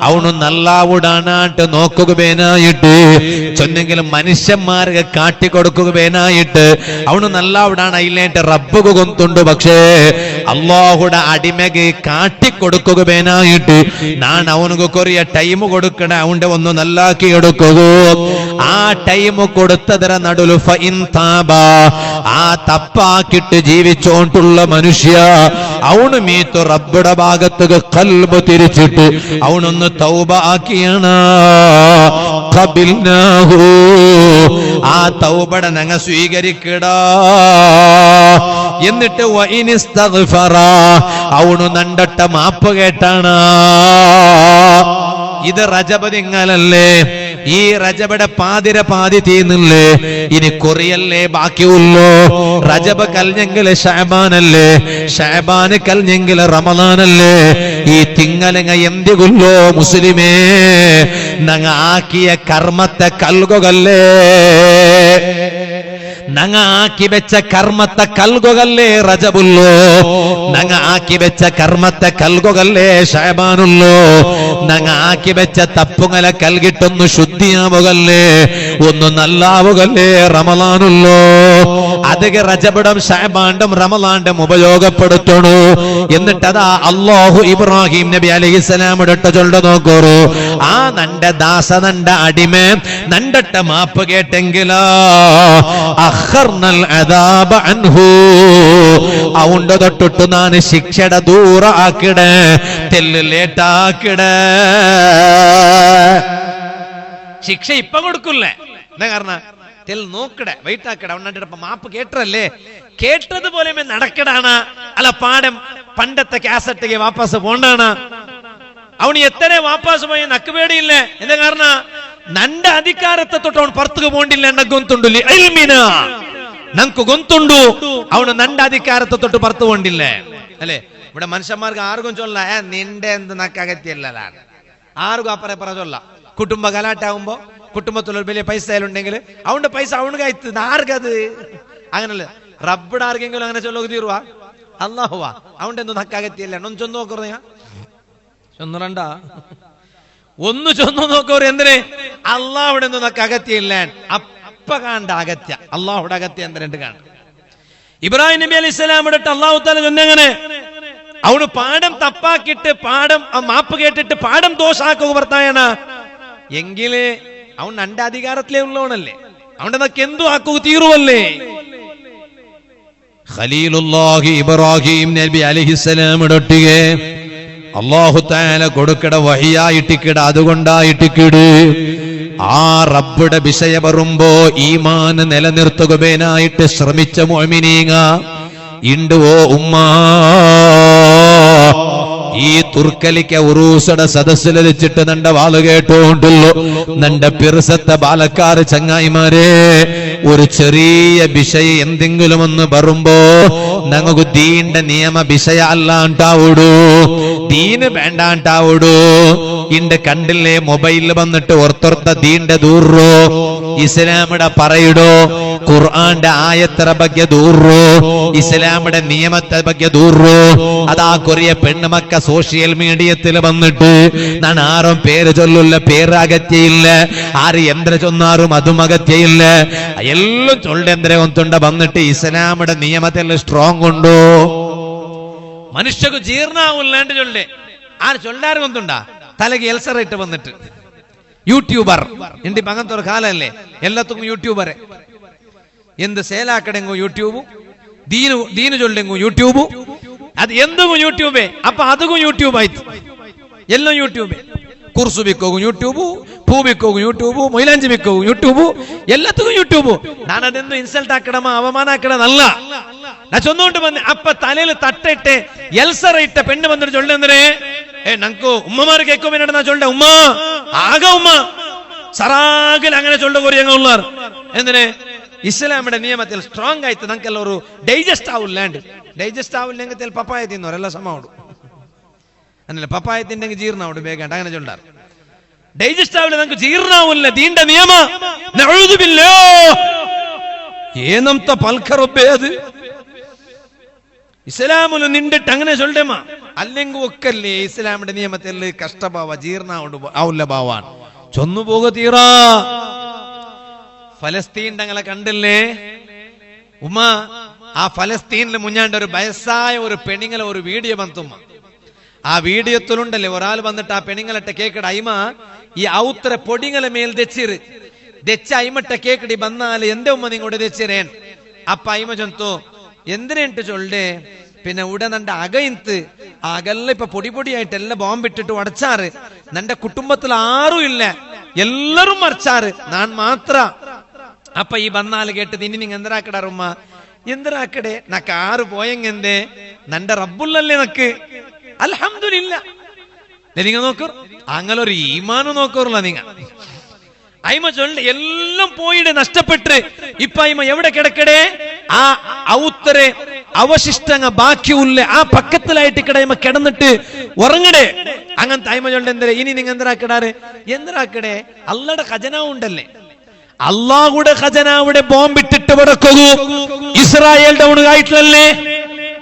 അവನು നല്ലാവുടാനായിട്ട് നോക്കുകയായിട്ട് ചൊന്നെങ്കിലും മനുഷ്യന്മാർക്ക് കാട്ടിക്കൊടുക്കുകയായിട്ട് അവನು നല്ലാവുടാണ് അതിലേട്ട് റബ്ബുക്ക് കൊന്തുണ്ട്. പക്ഷേ അല്ലാഹുടെ അടിമക്ക് കാട്ടിക്കൊടുക്കുകയായിട്ട് ഞാൻ അവനക്ക് കൊറിയ ടൈം കൊടുക്കണ, അവന്റെ ഒന്ന് നല്ലാക്കി എടുക്കുക. ആ ടൈം കൊടുത്തതിര നടുല് ആ തപ്പാക്കിട്ട് ജീവിച്ചോണ്ടുള്ള മനുഷ്യ അവന് മീത്തു റബ്ബുടെ ഭാഗത്തേക്ക് കൽബ് തിരിച്ചിട്ട് അവനൊന്ന് തൗബ ആക്കിയാണ്. ആ തൗബട ഞങ്ങ സ്വീകരിക്കടാ. എന്നിട്ട് അവനു നണ്ടട്ട മാപ്പ് കേട്ടാണ്. ഇത് റജബ് നിങ്ങളല്ലേ, ഈ റജബയുടെ പാതി തീർന്നില്ലേ, ഇനി കൊറിയല്ലേ ബാക്കിയുള്ളൂ. റജബ് കൽഞ്ഞെങ്കില് ഷഅബാനല്ലേ, ഷഅബാന് കൽഞ്ഞെങ്കില് റമളാനല്ലേ. ഈ തിങ്ങലങ്ങ എന്തികുല്ലോ മുസ്ലിമേ, നങ്ങ ആക്കിയ കർമ്മത്തെ കൽകുകല്ലേ, നങ്ങ ആക്കി വെച്ച കർമ്മത്തെ കൽകുകല്ലേ റജബുള്ളൂ, നങ്ങ ആക്കി വെച്ച കർമ്മത്തെ കൽകുകല്ലേ ഷഅബാനുള്ളൂ, നങ്ങ ആക്കി വെച്ച തപ്പുങ്ങലെ കൽകിട്ടൊന്ന് ശുദ്ധിയാവുകല്ലേ, ഒന്ന് നല്ലാവുകല്ലേ റമളാനുള്ളൂ. അതൊക്കെ റജബിടും ഷഅബാണ്ടും റമളാണ്ടും ഉപയോഗപ്പെടുത്തണു. എന്നിട്ടതാ അല്ലാഹു ഇബ്രാഹിം നബി അലൈഹിസ്സലാമിടെ ചൊല്ലു നോക്കൂ. ആ നന്റെ ദാസ നന്റെ അടിമ നണ്ടട്ട മാപ്പ് കേട്ടെങ്കിലോ അവന്റെ തൊട്ടിട്ട് ഞാൻ ശിക്ഷയുടെ ദൂര ആക്കിടേ, തെല്ല് ലേട്ടാക്കിടേ. ശിക്ഷ ഇപ്പൊ കൊടുക്കൂല്ലേ, എന്താ കാരണം? തെല്ല് നോക്കടേ, വെയിറ്റ് ആക്കടേ. അവന്റെ മാപ്പ് കേട്ടല്ലേ, കേട്ടതുപോലെ നടക്കടാണ്. അല്ല പാടം പണ്ടത്തെ കാസറ്റ് വാപ്പസ് പോണ്ടാണ്. അവന് എത്ര വാപ്പസ് പോയി നക്ക് പേടിയില്ലേ. എന്താ കാരണം? നന്റെ അധികാരത്തെ തൊട്ട് അവൻ പുറത്തുക്ക് പോണ്ടില്ല. എന്നെ ഗൊന്തുണ്ടു നക്ക് ഗൊന്തുണ്ടു, അവന് നന്റെ അധികാരത്തെ തൊട്ട് പുറത്തു പോണ്ടില്ലേ. അല്ലെ ഇവിടെ മനുഷ്യന്മാർക്ക് ആർക്കും ചൊല്ല നിന്റെ എന്ത് നക്കകത്തിയല്ലാണ്, ആർക്കും അപ്പറ ചൊല്ല. കുടുംബ കലാട്ടാവുമ്പോ കുടുംബത്തിലൊരു വലിയ പൈസ ഉണ്ടെങ്കിൽ അവന്റെ പൈസ അവന് കയത്ത് ആർക്കത് അങ്ങനല്ല. റബ്ബിടെ ആർക്കെങ്കിലും അങ്ങനെ ചൊല്ലു തീരുവാ? അല്ലാഹുവാ അവന്റെ എന്ത് നക്കകത്തിയല്ല. ഒന്ന് ചൊന്നു നോക്കറ ചൊന്നുറണ്ട, ഒന്ന് ചൊന്നു നോക്കൂ. എന്തിനെ? അള്ളാഹുടെ ഒന്നൊക്കെ അകത്തിയില്ല. അപ്പ കാണ്ട അകത്യ അള്ളാഹുടെ അകത്യ എന്തിനുണ്ട് കാണ. ഇബ്രാഹിം നബി അലൈഹി സ്വലാം ഇടട്ട് അള്ളാഹു താല ചെന്നെങ്ങനെ അവന് പാഠം തപ്പാക്കിട്ട് പാഠം മാപ്പ് കേട്ടിട്ട് പാഠം ദോഷാക്കുക ഭർത്തായാണ് എങ്കില് അവൻ നന്റെ അധികാരത്തിലേ ഉള്ളവനല്ലേ, അവന്റെ നക്ക് എന്തു ആക്കുക തീരുവല്ലേ. ഖലീലുല്ലാഹി ഇബ്രാഹിം നബി അലൈഹിസ്സലാം ഇടട്ടിയെ അല്ലാഹു തആല കൊടുക്കട വഹിയായിട്ടിക്കിട. അതുകൊണ്ടായിട്ടിക്കിട് ആ റബ്ബുടെ വിഷയ വരുമ്പോ ഈമാൻ നിലനിർത്തുകയായിട്ട് ശ്രമിച്ച മുഅ്മിനീങ്ങ ഇണ്ട് ഓ ഉമ്മ. ഈ തുർക്കലിക്ക ഉറൂസയുടെ സദസ്സിൽ വെച്ചിട്ട് നന്റെ വാല് കേട്ടോണ്ടുള്ളൂ. നന്റെ പിറസത്തെ ബാലക്കാര് ചങ്ങായിമാരെ, ഒരു ചെറിയ വിഷയം എന്തെങ്കിലും ഒന്ന് പറയുമ്പോ ഞങ്ങൾക്ക് ദീന്റെ നിയമ വിഷയ അല്ലാണ്ടാവൂടൂ, ദീന് വേണ്ടാണ്ടാവൂടൂ. ഇണ്ട് കണ്ടില്ലേ മൊബൈലിൽ വന്നിട്ട് ഓർത്തൊർത്ത ദീന്റെ ദൂറോ, ഇസ്ലാമിടെ പറയിടോ, ഖുർആന്റെ ആയത്തറ ಬಗ್ಗೆ ദൂറോ, ഇസ്ലാമിടെ നിയമത്തെ ಬಗ್ಗೆ ദൂറോ. അതാ കൊറിയ പെണ്ണുമക്ക സോഷ്യൽ മീഡിയത്തിൽ വന്നിട്ട് ഞാൻ ആരും പേര് ചൊല്ലില്ല, പേര് അകറ്റിയില്ല, ആര് എന്ത്ര ചൊന്നാറും അതും അകറ്റിയില്ല, എല്ലാം ചൊല്ലെന്തര ഒന്നുണ്ട വന്നിട്ട് ഇസ്ലാമിടെ നിയമത്തിൽ സ്ട്രോങ് ഉണ്ടോ? മനുഷ്യക്ക് ജീർണാവില്ലാണ്ട് ചൊല്ലേ ആര് ചൊല്ലാരും ഒന്നുണ്ടാ തലക്ക് എൽസറായിട്ട് വന്നിട്ട് യൂട്യൂബർ എന്റെ അങ്ങനത്തെ ഒരു കാലല്ലേ, എല്ലാത്തും യൂട്യൂബറെ. എന്ത് സേലാക്കടെങ്കോ യൂട്യൂബ്, ദീന് ചൊല്ലെങ്കോ യൂട്യൂബ്, അത് എന്തും യൂട്യൂബേ. അപ്പൊ അതും യൂട്യൂബ് ആയിട്ട് എല്ലാം യൂട്യൂബേ. കുർസു ಬಿಕ್ಕೋಗು ಯೂಟ್ಯೂಬ್, ಪೂ ಬಿಕ್ಕೋಗು ಯೂಟ್ಯೂಬ್, ಮೈಲಾಂಜಿ ಬಿಕ್ಕೋಗು ಯೂಟ್ಯೂಬ್, ಎಲ್ಲದಕ್ಕೂ ಯೂಟ್ಯೂಬ್. ನಾನು ಅದೆಂದು ಇನ್ಸಲ್ಟ್ ಹಾಕಡಮ, ಅವಮಾನ ಹಾಕಡಲ್ಲ. ನಾ ಚೊಂದೋಂಟು ಬಂದೆ. ಅಪ್ಪ ತಲೆಯಲ್ಲಿ ತಟ್ಟೆ ಎಲ್ಸರ ಇಟ್ಟ ಪೆಣ್ಣು ಬಂದ್ರೆ ಚೊಳ್ಳೆ ಅಂದ್ರೆ ನಂಕು ഉമ്മമാർ കേൾക്കും എന്നോട് നാ ചൊല്ലെ ഉമ്മ ആക ഉമ്മ സറാഗിൽ അങ്ങനെ ചൊല്ല കൊറിയങ്ങ ഉള്ളാർ. എന്തിനെ? ഇസ്ലാമിന്റെ നിയമത്തിൽ സ്ട്രോങ് ആയിട്ട് നമുക്കെಲ್ಲ ഒരു ഡൈജസ്റ്റ് ആവില്ലാണ്ട്. ഡൈജസ്റ്റ് ആവില്ലെങ്കിൽ പപ്പായ തിന്നോരെಲ್ಲ ಸಮ ಉಂಡು ಅನ್ನಲ್ಲ. ಪಪ್ಪಾಯ ತಿಂದಂಗೆ ಜೀರ್ಣ ಉಂಡು ಬೇಗ അങ്ങനെ ചൊല്ലാർ. ഡൈജസ്റ്റ് ആവില്ല, നമുക്ക് ജീർണാവില്ല ദീന്റെ നിയമ. നഊദു ബില്ലാഹ്, ಏನಂತ ಪಲ್ಕರೊಬ್ಬೆ ಅದು ഇസ്ലാമിൽ നിന്നിട്ട് അങ്ങനെ ചൊല്ലമ അല്ലെങ്കിൽ ഒക്കല്ലേ ഇസ്ലാമിന്റെ നിയമത്തിൽ കഷ്ടഭാവ ജീർണ ആവുല്ല ഭാവാൻ ചൊന്നു പോക തീറാ. ഫലസ്തീൻ തങ്ങളെ കണ്ടില്ലേ ഉമ്മ? ആ ഫലസ്തീനിൽ മുഞ്ഞാണ്ട് ഒരു വയസ്സായ ഒരു പെണ്ണുങ്ങളെ ഒരു വീഡിയോ വന്നുമ്മ. ആ വീഡിയോത്തിലുണ്ടല്ലേ ഒരാൾ വന്നിട്ട് ആ പെണ്ണുങ്ങളിട്ട കേക്കട അയിമ ഈ ഔത്ര പൊടിങ്ങളെ മേൽ തെച്ചിര് തെച്ച അയിമട്ട കേക്കടി വന്നാല് എന്റെ ഉമ്മ നിങ്ങോട്ട് തെച്ചിരേൻ. അപ്പ അയിമ ചൊന്തു എന്തിനെട്ട് ചൊല്ലേ പിന്നെ ഉടനെ നന്റെ അകയിന്ത് അകല്ല ഇപ്പൊ പൊടി പൊടിയായിട്ട് എല്ലാം ബോംബിട്ടിട്ട് ഉടച്ചാറ്. നന്റെ കുടുംബത്തിൽ ആരും ഇല്ല, എല്ലാരും മറിച്ചാറ്, ഞാൻ മാത്ര. അപ്പൊ ഈ വന്നാല് കേട്ടത് ഇനി നിങ്ങ എന്തരാക്കടാറുമ്മ? എന്തരാക്കടേ നക്ക് ആറ് പോയെങ്കെന്തേ നന്റെ റബ്ബുള്ളല്ലേ നക്ക് അൽഹംദുലില്ലാ. നിങ്ങ നോക്കൂ അങ്ങനെ ഒരു ഈമാനും നോക്കൂറല്ല നിങ്ങ. അയിമ ചൊല്ല എല്ലാം പോയിടെ നഷ്ടപ്പെട്ട് ഇപ്പൊ അയിമ എവിടെ കിടക്കടേ? ആ ഔത്തരെ അവശിഷ്ടങ്ങ ബാക്കിയുള്ള ആ പക്കത്തിലായിട്ട് കിടയമ്മ കിടന്നിട്ട് ഉറങ്ങടേ. അങ്ങനത്തെ അയിമ ചൊല്ല എന്തരേ ഇനി നിങ്ങ എന്തരാക്കടാറ്? എന്തരാക്കടേ? അള്ളയുടെ ഖജനാവ് ഉണ്ടല്ലേ, അള്ളാഹുടെ ഖജനാവിടെ ബോംബിട്ടിട്ട് വടക്കൂ ഇസ്രായേലിന്റെ ഉണകായിട്ടില്ലല്ലേ?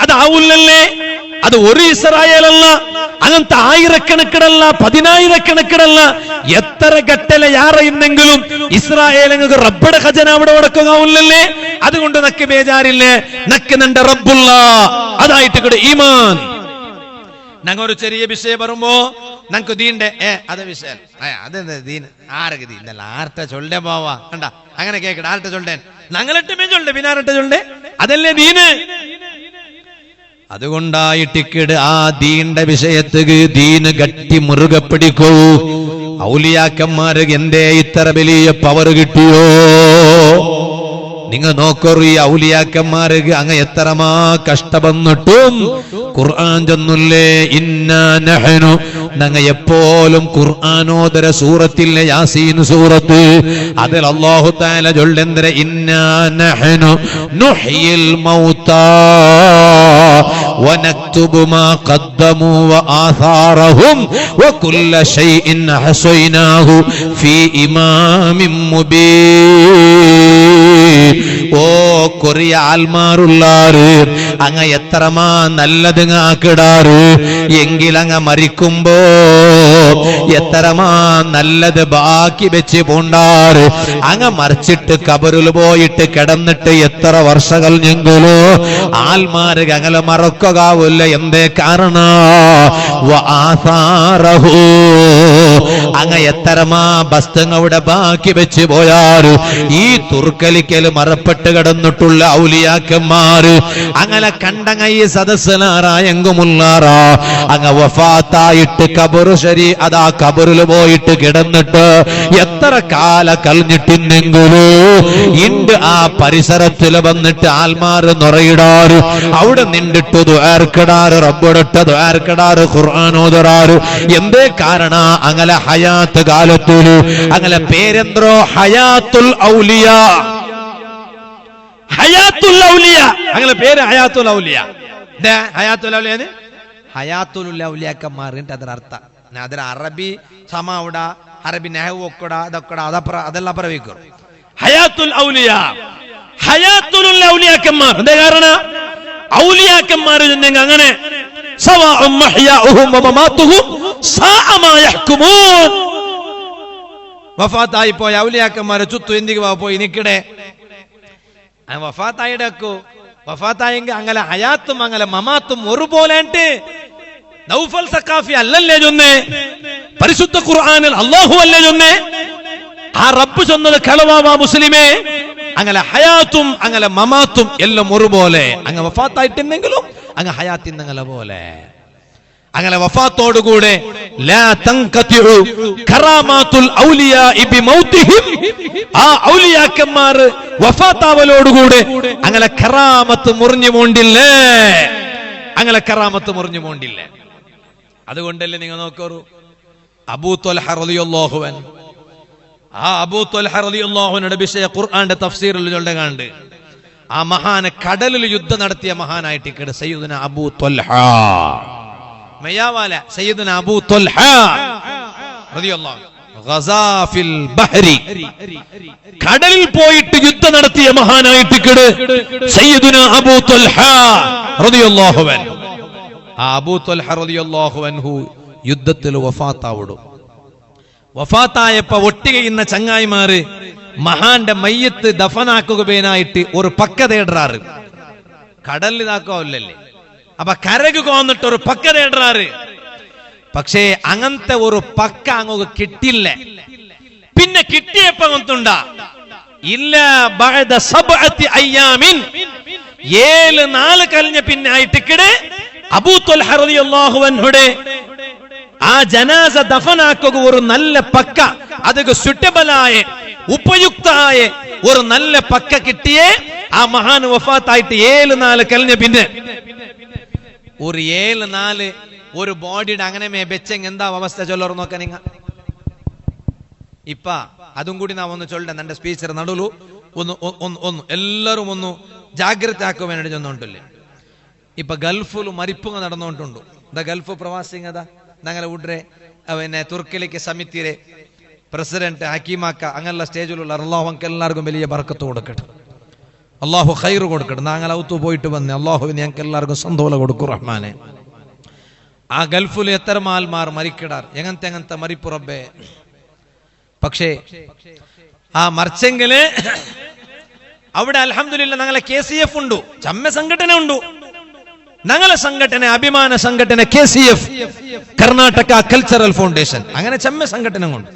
അതാവൂല്ലല്ലേ? അത് ഒരു ഇസ്രായേലല്ല, അങ്ങനത്തെ ആയിരക്കണക്കിനല്ല, 10,000 എത്ര ഘട്ടല യാറയുന്നെങ്കിലും ഇസ്രായേൽ റബ്ബയുടെ ഖജന അവിടെ ഉടക്കാവില്ലല്ലേ? അതുകൊണ്ട് നക്ക് ബേജാറില്ലേ, നക്ക് നന്റെ റബ്ബുള്ള അതായിട്ട് കൂടെ ഈമാൻ. ഞങ്ങ ഒരു ചെറിയ വിഷയം പറയുമ്പോ ഞങ്ങക്ക് ദീന്റെ അത് വിഷയം അതെന്താ ദീൻ ആരൊക്കെ ദീനല്ല ആർട്ട ചൊല്ലേ പോവാ കണ്ട അങ്ങനെ കേക്കട ആർട്ട ചൊല്ലേൻ ഞങ്ങളിട്ടുമേ ചൊല്ലേ പിന്നാരട്ട ചൊല്ലേ അതല്ലേ ദീന്. അതുകൊണ്ടായിട്ടിക്കട് ആ ദീന്റെ വിഷയത്തിക്ക് ദീന് ഗട്ടി മുറുകെ പിടിക്കൂ. ഔലിയാക്കന്മാര് എന്തേ ഇത്ര വലിയ പവർ കിട്ടിയോ? നിങ്ങൾ നോക്കൂ, ഈ ഔലിയാക്കന്മാർക്ക് അങ്ങ് എത്രമാ കഷ്ടപ്പെന്നിട്ടും ഖുർആൻ ചൊന്നില്ലേ? ഇന്നാ നഹ്നു, ഞങ്ങ എപ്പോഴും ഖുർആനോദര സൂറത്തിലെ യാസീൻ സൂറത്ത് അതിൽ അല്ലാഹു തആല ചൊല്ലുന്ന ഇന്നാ നഹ്നു നുഹ്യിൽ മൗതാ വനക്തുബു മാ ഖദ്ദമു വആഥാറഹും വകുല്ല ശൈഇൻ ഹസൈനാഹു ഫീ ഇമാമിൻ മുബീൻ. ഓ കൊറിയ ആൽമാറുള്ളാറ് അങ്ങ എത്രമാ നല്ലത് ആക്കിടാറ് എങ്കിലങ്ങ മരിക്കുമ്പോ എത്രമാ നല്ലത് ബാക്കി വെച്ച് പോണ്ടാറ്. അങ്ങ മറിച്ചിട്ട് കബറിൽ പോയിട്ട് കിടന്നിട്ട് എത്ര വർഷം കഴിഞ്ഞെങ്കിലോ ആൽമാര് അങ്ങനെ മറക്കാവില്ല. എന്തേ കാരണ? അങ്ങ എത്രമാ വസ്തുങ്ങളുടെ ബാക്കി വെച്ച് പോയാറ്. ഈ തുർക്കലിക്കല് മറപ്പെട്ട് കിടന്നിട്ടുള്ള ഔലിയാക്കന്മാര് അങ്ങനെ കണ്ടങ്ങ ഈ സദസ്സിലാറായെങ്കുമുള്ളാറാ അങ്ങ വഫാത്തായിട്ട് കബറു ശരീ അതാ കബറിൽ പോയിട്ട് കിടന്നിട്ട് എത്ര കാല കഴിഞ്ഞിട്ടിന്നെങ്കിലോ ഇണ്ട് ആ പരിസരത്തിൽ വന്നിട്ട് ആൽമാര് നിറയിടാറ്, അവിടെ നിന്നിട്ട് ദുആർക്കിടാറ്, റബ്ബിടട്ട് ദുആർക്കിടാറ്, ഖുർആൻ ഓതറാറ്. എന്തേ കാരണ അങ്ങനെ ഹയാത്ത് കാലത്തില് അങ്ങനെ പേരെന്തോ ഹയാത്തുൽ ഔലിയ, ഹയാത്തുൽ ഔലിയ അങ്ങനെ പേര് ഹയാത്തുൽ ഔലിയ. ഹയാത്തുൽ ഔലിയ ഹയാത്തുൽ ഔലിയാക്കന്മാറിന്റെ അതിനർത്ഥ അതിന് അറബി സമാവുട, അറബി നെഹവ് ഒക്കട, അതൊക്കട അതെല്ലാം പറവിക്കും. ഹയാത്തുൽ ഔലിയ, ഹയാത്തുൽ ഔലിയാക്കന്മാർ. എന്താ കാരണം? ഔലിയാക്കന്മാർ അങ്ങനെ വഫാത്തായി പോയ ഔലിയാക്കന്മാരെ ചുറ്റും എന്തിക്ക് പോയി നിക്കടെ വഫാത്തായിടക്കു വഫാത്തായെങ്കിൽ അങ്ങനെ ഹയാത്തും അങ്ങനെ മമാത്തും ഒരുപോലെ. നൗഫൽ സഖാഫി അല്ലല്ലേ ചൊന്നേ, പരിശുദ്ധ ഖുർആനിൽ അല്ലാഹു അല്ലേ ചൊന്നേ, ആ റബ്ബ് ചൊന്നത് കളവാ മുസ്ലിമേ. അങ്ങനെ ഹയാത്തും അങ്ങനെ മമാത്തും എല്ലാം ഒരുപോലെ. അങ്ങ് വഫാത്തായിട്ടുണ്ടെങ്കിലും അങ്ങ് ഹയാത്തിന്നങ്ങനെ പോലെ. അങ്ങനെ വഫാത്തോടുകൂടെ ലാ തൻഖതിഉ കറാമാത്തുൽ ഔലിയാഇ ബിമൗതിഹിം, ആ ഔലിയാക്കന്മാർ വഫാത്താവലോടുകൂടെ അങ്ങനെ കറാമത്ത് മുറിഞ്ഞു പോണ്ടില്ലേ, അങ്ങനെ കറാമത്ത് മുറിഞ്ഞു പോണ്ടില്ലേ. അതുകൊണ്ടല്ലേ നിങ്ങൾ നോക്കൂ, അബൂ ത്വൽഹ റളിയല്ലാഹു അൻഹു, ആ അബൂ ത്വൽഹ റളിയല്ലാഹു അൻഹുടെ വിഷയ ഖുർആന്റെ തഫ്സീറിൽ ചൊല്ലുകണ്ട്. ആ മഹാന് കടലിൽ യുദ്ധം നടത്തിയ മഹാനായിട്ട് സയ്യിദുന അബൂ ത്വൽഹ മയാവാല, സയ്യിദുന അബൂ ത്വൽഹ റളിയല്ലാഹു ഗസാ ഫിൽ ബഹരി, കടലിൽ പോയിട്ട് യുദ്ധം നടത്തിയ മഹാനായിട്ട് സയ്യിദുന അബൂ ത്വൽഹ റളിയല്ലാഹു അൻഹു. ആ അബൂ ത്വൽഹ റളിയല്ലാഹു അൻഹു യുദ്ധത്തിൽ വഫാത്താവിടും. വഫാത്തായപ്പോ ഒട്ടികയുന്ന ചങ്ങായിമാര് മഹാന്റെ മയ്യത്ത് ദഫനാക്കുകയായിട്ട് ഒരു പക്ക തേടാറ്. കടലിൽ ഇതാക്കാവില്ലല്ലേ, അപ്പൊ കരകു കോന്നിട്ട് ഒരു പക്ക തേടാറ്. പക്ഷേ അങ്ങനത്തെ ഒരു പക്ക അങ്ങ് കിട്ടില്ല. പിന്നെ കിട്ടിയപ്പോ അങ്ങനത്തുണ്ട ഇല്ല, ബഅദ സബ്അത്തി അയ്യാമിൻ, 7 നാൾ കഴിഞ്ഞ പിന്നെ ആയിട്ടിക്കടെ അബൂ ത്വൽഹ റളിയല്ലാഹു അൻഹുടെ ആ ജനാസ ദഫനാക്കുക ഒരു നല്ല പക്ക, അതൊക്കെ സുറ്റബിളായ ഉപയുക്തമായ ഒരു നല്ല പക്ക കിട്ടിയേ ആ മഹാൻ വഫാത്തായിട്ട് 7 നാൾ കഴിഞ്ഞ പിന്നെ ഒരു 7 നാൾ ഒരു ബോഡിയുടെ അങ്ങനെ വെച്ചെങ്കിൽ എന്താ അവസ്ഥ ചൊല്ലർ നോക്കാൻ നിങ്ങ. ഇപ്പ അതും കൂടി നാ ഒന്ന് ചൊല്ലേ, എന്റെ സ്പീച്ചർ നടുലു ഒന്ന് എല്ലാരും ഒന്ന് ജാഗ്രത ആക്കുവാൻ വേണ്ടി ചെന്നോണ്ടല്ലേ. ഇപ്പൊ ഗൾഫിൽ മരിപ്പുക നടന്നുകൊണ്ടുണ്ട്. എന്താ ഗൾഫ് പ്രവാസിങ് അതാ ഞങ്ങളെ വീട്ടിലെ പിന്നെ തുർക്കിലേക്ക് സമിതിയിലെ പ്രസിഡന്റ് ഹക്കീമാക്ക അങ്ങനെയുള്ള സ്റ്റേജിലുള്ള അള്ളാഹു നമുക്ക് എല്ലാവർക്കും വലിയ ബർക്കത്ത് കൊടുക്കട്ടെ, അള്ളാഹു ഖൈർ കൊടുക്കട്ടെ. ഞങ്ങൾ ഔത്തു പോയിട്ട് വന്നേ, അള്ളാഹു ഞങ്ങൾക്ക് എല്ലാവർക്കും സന്തോല കൊടുക്കും റഹ്മാനെ. ആ ഗൾഫിൽ എത്ര മാൽമാർ മരിക്കിടാർ, എങ്ങനത്തെ മരിപ്പ് റബ്ബേ. പക്ഷേ ആ മറിച്ചെങ്കില് അവിടെ അൽഹംദുലില്ലാ ഞങ്ങളെ KCF ഉണ്ടു, ചമ്മ സംഘടന ഉണ്ടു. ഞങ്ങളെ സംഘടന അഭിമാന സംഘടന KCF, കർണാടക കൾച്ചറൽ ഫൗണ്ടേഷൻ, അങ്ങനെ ചമ്മ സംഘടന കൊണ്ട്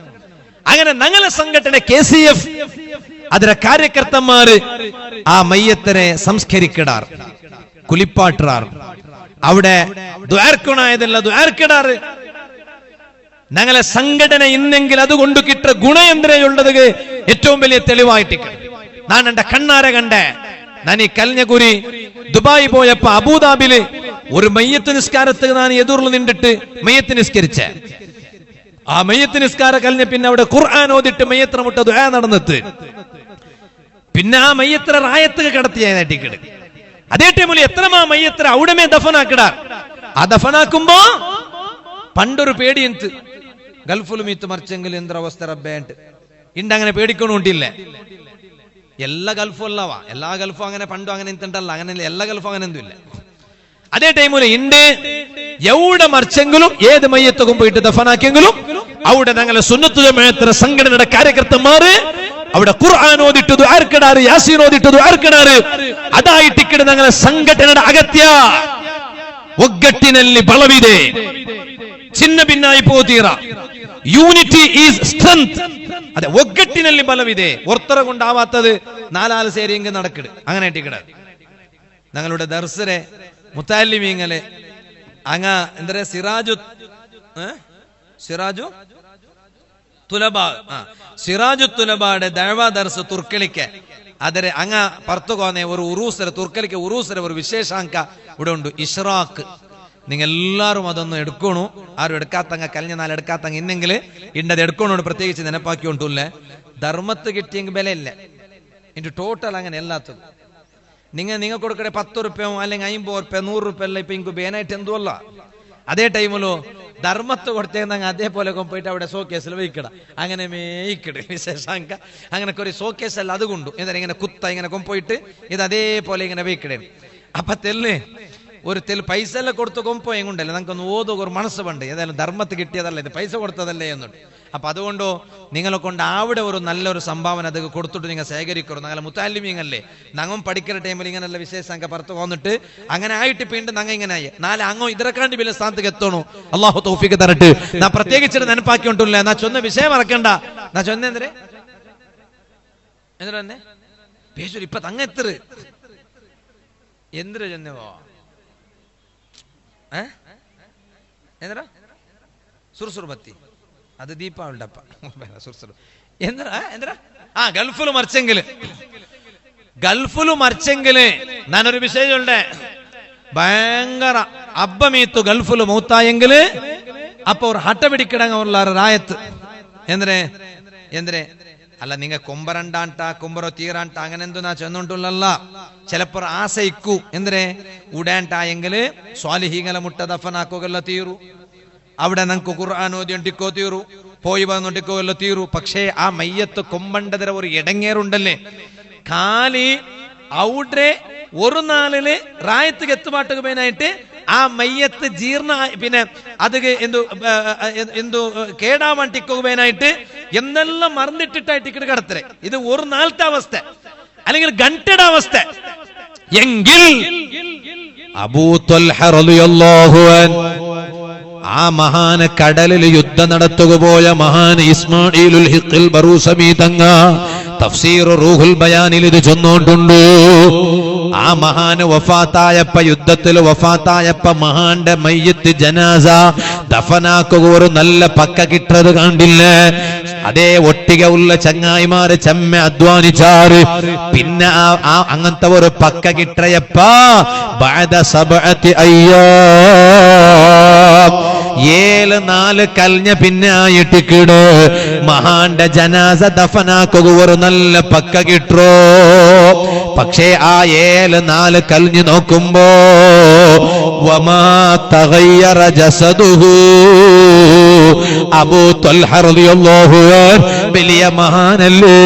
അങ്ങനെ ഞങ്ങളെ സംഘടന KCF അതിലെ കാര്യകർത്തന്മാര് ആ മയ്യത്തിനെ സംസ്കരിക്കിടാർ, കുലിപ്പാട്ടിറാർ. അവിടെ ദ്വാർക്കുണായതല്ല ദ്വാർക്കിടാറ്. ഞങ്ങളെ സംഘടന ഇന്നെങ്കിൽ അതുകൊണ്ട് കിട്ടുന്ന ഗുണയന്ത്രയുള്ളത് ഏറ്റവും വലിയ തെളിവായിട്ട് ഞാൻ എന്റെ കണ്ണാരെ കണ്ടേ. ഞാൻ ഈ കൽഞ്ഞകുരി ദുബായി പോയപ്പോ അബുദാബില് ഒരു മയ്യത്ത് നിസ്കാരത്തിന് ഞാൻ എതിർന്ന് നിന്നിട്ട് മയ്യത്ത് നിസ്കരിച്ച. ആ മയ്യത്ത് നിസ്കാരം കഴിഞ്ഞ പിന്നെ അവിടെ ഖുർആൻ ഓതിട്ട് മയ്യത്ര മുട്ട ദുആ നടന്നിട്ട് പിന്നെ ആ മയ്യത്ര റായത്ത് കിടത്തിയായിട്ടിക്കട്. അതേ ടൈമിൽ എത്രമാ മയ്യത്ര അവിടമേ ദഫനാക്കിടാർ. ആ ദഫനാക്കുമ്പോ പണ്ടൊരു പേടി എന്ത് ഗൾഫിലും ഇത്ത് മറിച്ചെങ്കിൽ എന്തൊരവസ്ഥ റബ്ബേണ്ട് ഇണ്ടങ്ങനെ പേടിക്കൊണ്ടില്ല. എല്ലാ ഗൾഫും അല്ലവാ, എല്ലാ ഗൾഫും അങ്ങനെ പണ്ടും അങ്ങനെ എന്തുണ്ടല്ല, അങ്ങനെ എല്ലാ ഗൾഫും അങ്ങനെ എന്തും ഇല്ല. അതേ ടൈമില് ഇണ്ട് എവിടെ മറിച്ചെങ്കിലും ഏത് മയ്യത്തും പോയിട്ട് ദഫനാക്കിയെങ്കിലും അവിടെ ഞങ്ങളെ സുന്നത്ത് ജമാഅത്ത് സംഘടനയുടെ കാര്യകർത്തന്മാര് അവിടെ ഖുർആൻ ഓതിട്ട് ദുആർക്കിടാറ്, യാസീൻ ഓതിട്ട് ദുആർക്കിടാറ്. അതായിട്ടിക്കട് ഞങ്ങളെ സംഘടനയുടെ അഗത്യ ಒಗ್ಗಟ್ಟಿನಲ್ಲಿ ಬಲವಿದೆ, ಚಿನ್ನ ಭಿನ್ನಾಯಿ ಪೋತೀರ. Unity is strength. അതെ, ഒഗ്ഗട്ടിನಲ್ಲಿ ബലവിದೆ. ഒർത്തറ കൊണ്ടാവാത്തത് നാലാൾ സേരിയെങ്കിൽ നടക്കിട് അങ്ങനെ ഇട്ടിക്കിട. ഞങ്ങളുടെ ദർസരെ മുത്താലിമീങ്ങളെ അങ്ങ എന്താ സിറാജു സിറാജു തുലബാ സിറാജു തുലബാടെ ദഅവാ ദർസ് തുർക്കലിക്ക് ಅದರ ಅಂಗ ಪರ್ತುಗೋನೆ ഒരു ഉറൂസര തുർക്കലിക്ക് ഉറൂസര ഒരു വിശേഷാಂಕ ഇവിടെ ഉണ്ട് ഇഷ്റാഖ് നിങ്ങളെല്ലാവരും അതൊന്നും എടുക്കണു ആരും എടുക്കാത്തങ്ങ കഴിഞ്ഞ നാൾ എടുക്കാത്തങ്ങ ഇന്നെങ്കിൽ ഇണ്ടത് എടുക്കണോട് പ്രത്യേകിച്ച് നെനപ്പാക്കിക്കൊണ്ടില്ലേ ധർമ്മത്ത് കിട്ടിയെങ്കിൽ വിലയില്ല ഇന്റെ ടോട്ടൽ അങ്ങനെ എല്ലാത്തും നിങ്ങൾ കൊടുക്കടെ 10 രൂപയോ അല്ലെങ്കിൽ 50 രൂപ 100 രൂപ എല്ലാം ഇപ്പൊ ഇങ്ങ് ബേനായിട്ട് എന്തോ അല്ല അതേ ടൈമിലോ ധർമ്മത്ത് കൊടുത്തേങ്ങ അതേപോലെ കൊണ്ടുപോയിട്ട് അവിടെ ഷോക്കേസിൽ വയ്ക്കട അങ്ങനെ മേയ്ക്കട് വിശേഷാങ്ക അങ്ങനെ കുറെ ഷോക്കേസ് അല്ല അതുകൊണ്ടു എന്താ ഇങ്ങനെ കുത്ത ഇങ്ങനെ കൊണ്ടുപോയിട്ട് ഇത് അതേപോലെ ഇങ്ങനെ വയ്ക്കടേ അപ്പൊ തെല്ല് ഒരു തെല്ല് പൈസ എല്ലാം കൊടുത്ത് കൊണ്ടുപോയെങ്കൊണ്ടല്ലേ നമുക്കൊന്ന് ഓതുക ഒരു മനസ്സ് പണ്ട് ഏതായാലും ധർമ്മത്ത് കിട്ടിയതല്ല ഇത് പൈസ കൊടുത്തതല്ലേ എന്നുണ്ട് അപ്പൊ അതുകൊണ്ടോ നിങ്ങളെ കൊണ്ട് അവിടെ ഒരു നല്ലൊരു സംഭാവന അത് കൊടുത്തിട്ട് നിങ്ങൾ ശേഖരിക്കറു ഞങ്ങളെ മുത്താലിമീങ്ങല്ലേ ഞങ്ങൾ പഠിക്കുന്ന ടൈമിൽ ഇങ്ങനെയുള്ള വിശേഷാങ്ക പുറത്ത് വന്നിട്ട് അങ്ങനെ ആയിട്ട് വീണ്ടും ഞങ്ങൾ ഇങ്ങനെ ആയി നാളെ അങ്ങോ ഇതിരക്കാണ്ട് വലിയ സ്ഥാനത്തേക്ക് എത്തണു അള്ളാഹു തൗഫീഖ് തരട്ട് നാ പ്രത്യേകിച്ചിട്ട് നെനപ്പാക്കിക്കൊണ്ടില്ല നാ ചൊന്ന വിഷയം മറക്കണ്ട നാ ചൊന്ന എന്തിരെ എന്തിനെ പേശൂർ ഇപ്പൊ തങ്ങ എത്ര എന്തിര ചൊന്നവോ എന്താ സുർസുർബത്തി അത് ദീപാവളിയുടെ അപ്പ സുർസുർ എന്താ ഗൾഫില് മറിച്ചെങ്കില് ഞാനൊരു വിഷയമുണ്ട് ഭയങ്കര അബ്ബമീത്തു ഗൾഫില് മൂത്തായെങ്കില് അപ്പൊ ഒരു ഹട്ട പിടിക്കിടങ്ങ റായത്ത് എന്തിനെ അല്ല നിങ്ങ കൊമ്പരണ്ടാಂಟ കൊമ്പറോ തീറാಂಟ അങ്ങനെ എന്തോ നാ ചെന്നോണ്ടുള്ളല്ല ചിലപ്പോ ആസ ഇക്കു എന്തിനെ ഉടാಂಟಾയെങ്കില് സ്വാലിഹീങ്ങളെ മുട്ട ദഫനാക്കുകല്ല തീരു അവിടെ നമുക്ക് ഖുർആൻ ഓതിയൊണ്ടിക്കോ തീരു പോയി വന്നോണ്ടിക്കോ എല്ലാം തീരു പക്ഷേ ആ മയ്യത്ത് കൊമ്പണ്ടതിര ഒരു ഇടങ്ങേറുണ്ടല്ലേ കാലി ഔഡ്രെ ഒരു നാളില് റായത്ത് എത്തുപാട്ടുക മേനായിട്ട് ആ മയ്യത്ത് ജീർണ പിന്നെ അത് എന്തു കേടാവാൻ ടിക്കുകയായിട്ട് എന്നെല്ലാം മറന്നിട്ടിട്ടായി ടിക്കറ്റ് കടത്തരെ ഇത് ഒരു നാളത്തെ അവസ്ഥ അല്ലെങ്കിൽ ഗണ്ടയുടെ അവസ്ഥ എങ്കിൽ അബൂ ത്വൽഹ റളിയല്ലാഹു അൻഹു ആ മഹാന് കടലിൽ യുദ്ധം നടത്തുക പോയ മഹാന് ഇസ്മാഈലുൽ ഹിഖിൽ ബറൂസമി തങ്ങ തഫ്സീർ റൂഹുൽ ബയാനിൽ ഇത് ചൊന്നോണ്ടുണ്ട് ആ മഹാന് വഫാത്തായപ്പ യുദ്ധത്തിൽ വഫാത്തായപ്പ മഹാന്റെ മയ്യത്ത് ജനാസ ദഫനാക്കുക ഒരു നല്ല പക്ക കിട്ടത് കണ്ടില്ല അതേ ഒട്ടിക ഉള്ള ചങ്ങായിമാര് ചെമ്മ അധ്വാനിച്ചാറ് പിന്നെ അങ്ങനത്തെ ഒരു പക്ക കിട്ടയപ്പ ബഅദ സബഅതി അയ്യാം 7 കഴിഞ്ഞ പിന്നെ ആയിട്ടിക്കിട് മഹാന്റെ ജനാസ ദഫനാക്കുക ഒരു നല്ല പക്ക കിട്ടോ പക്ഷേ ആ 7 കഴിഞ്ഞു നോക്കുമ്പോ വമാ തഗയ്യറ ജസദുഹു അബൂ ത്വൽഹ റളിയല്ലാഹു അൻഹു വലിയ മഹാനല്ലേ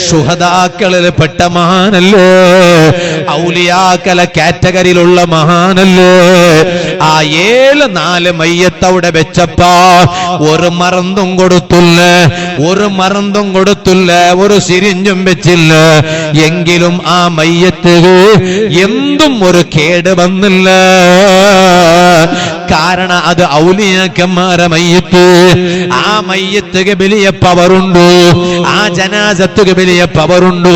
ശുഹദാക്കളിൽ പെട്ട മഹാനല്ലേ ഔലിയാക്കളെ കാറ്റഗറിയിലുള്ള മഹാനല്ലേ ആ 7 മയ്യത്തവിടെ വെച്ചപ്പാ ഒരു മറന്നും കൊടുത്തില്ല ഒരു സിരിഞ്ചും വെച്ചില്ല എങ്കിലും ആ മയ്യത്ത് എന്തും ഒരു കേട് വന്നില്ല കാരണം അത് ഔലിയാക്കന്മാരെ മയ്യത്ത് ആ മയ്യത്തുക വലിയ പവറുണ്ട് ആ ജനാസത്തുക വലിയ പവറുണ്ട്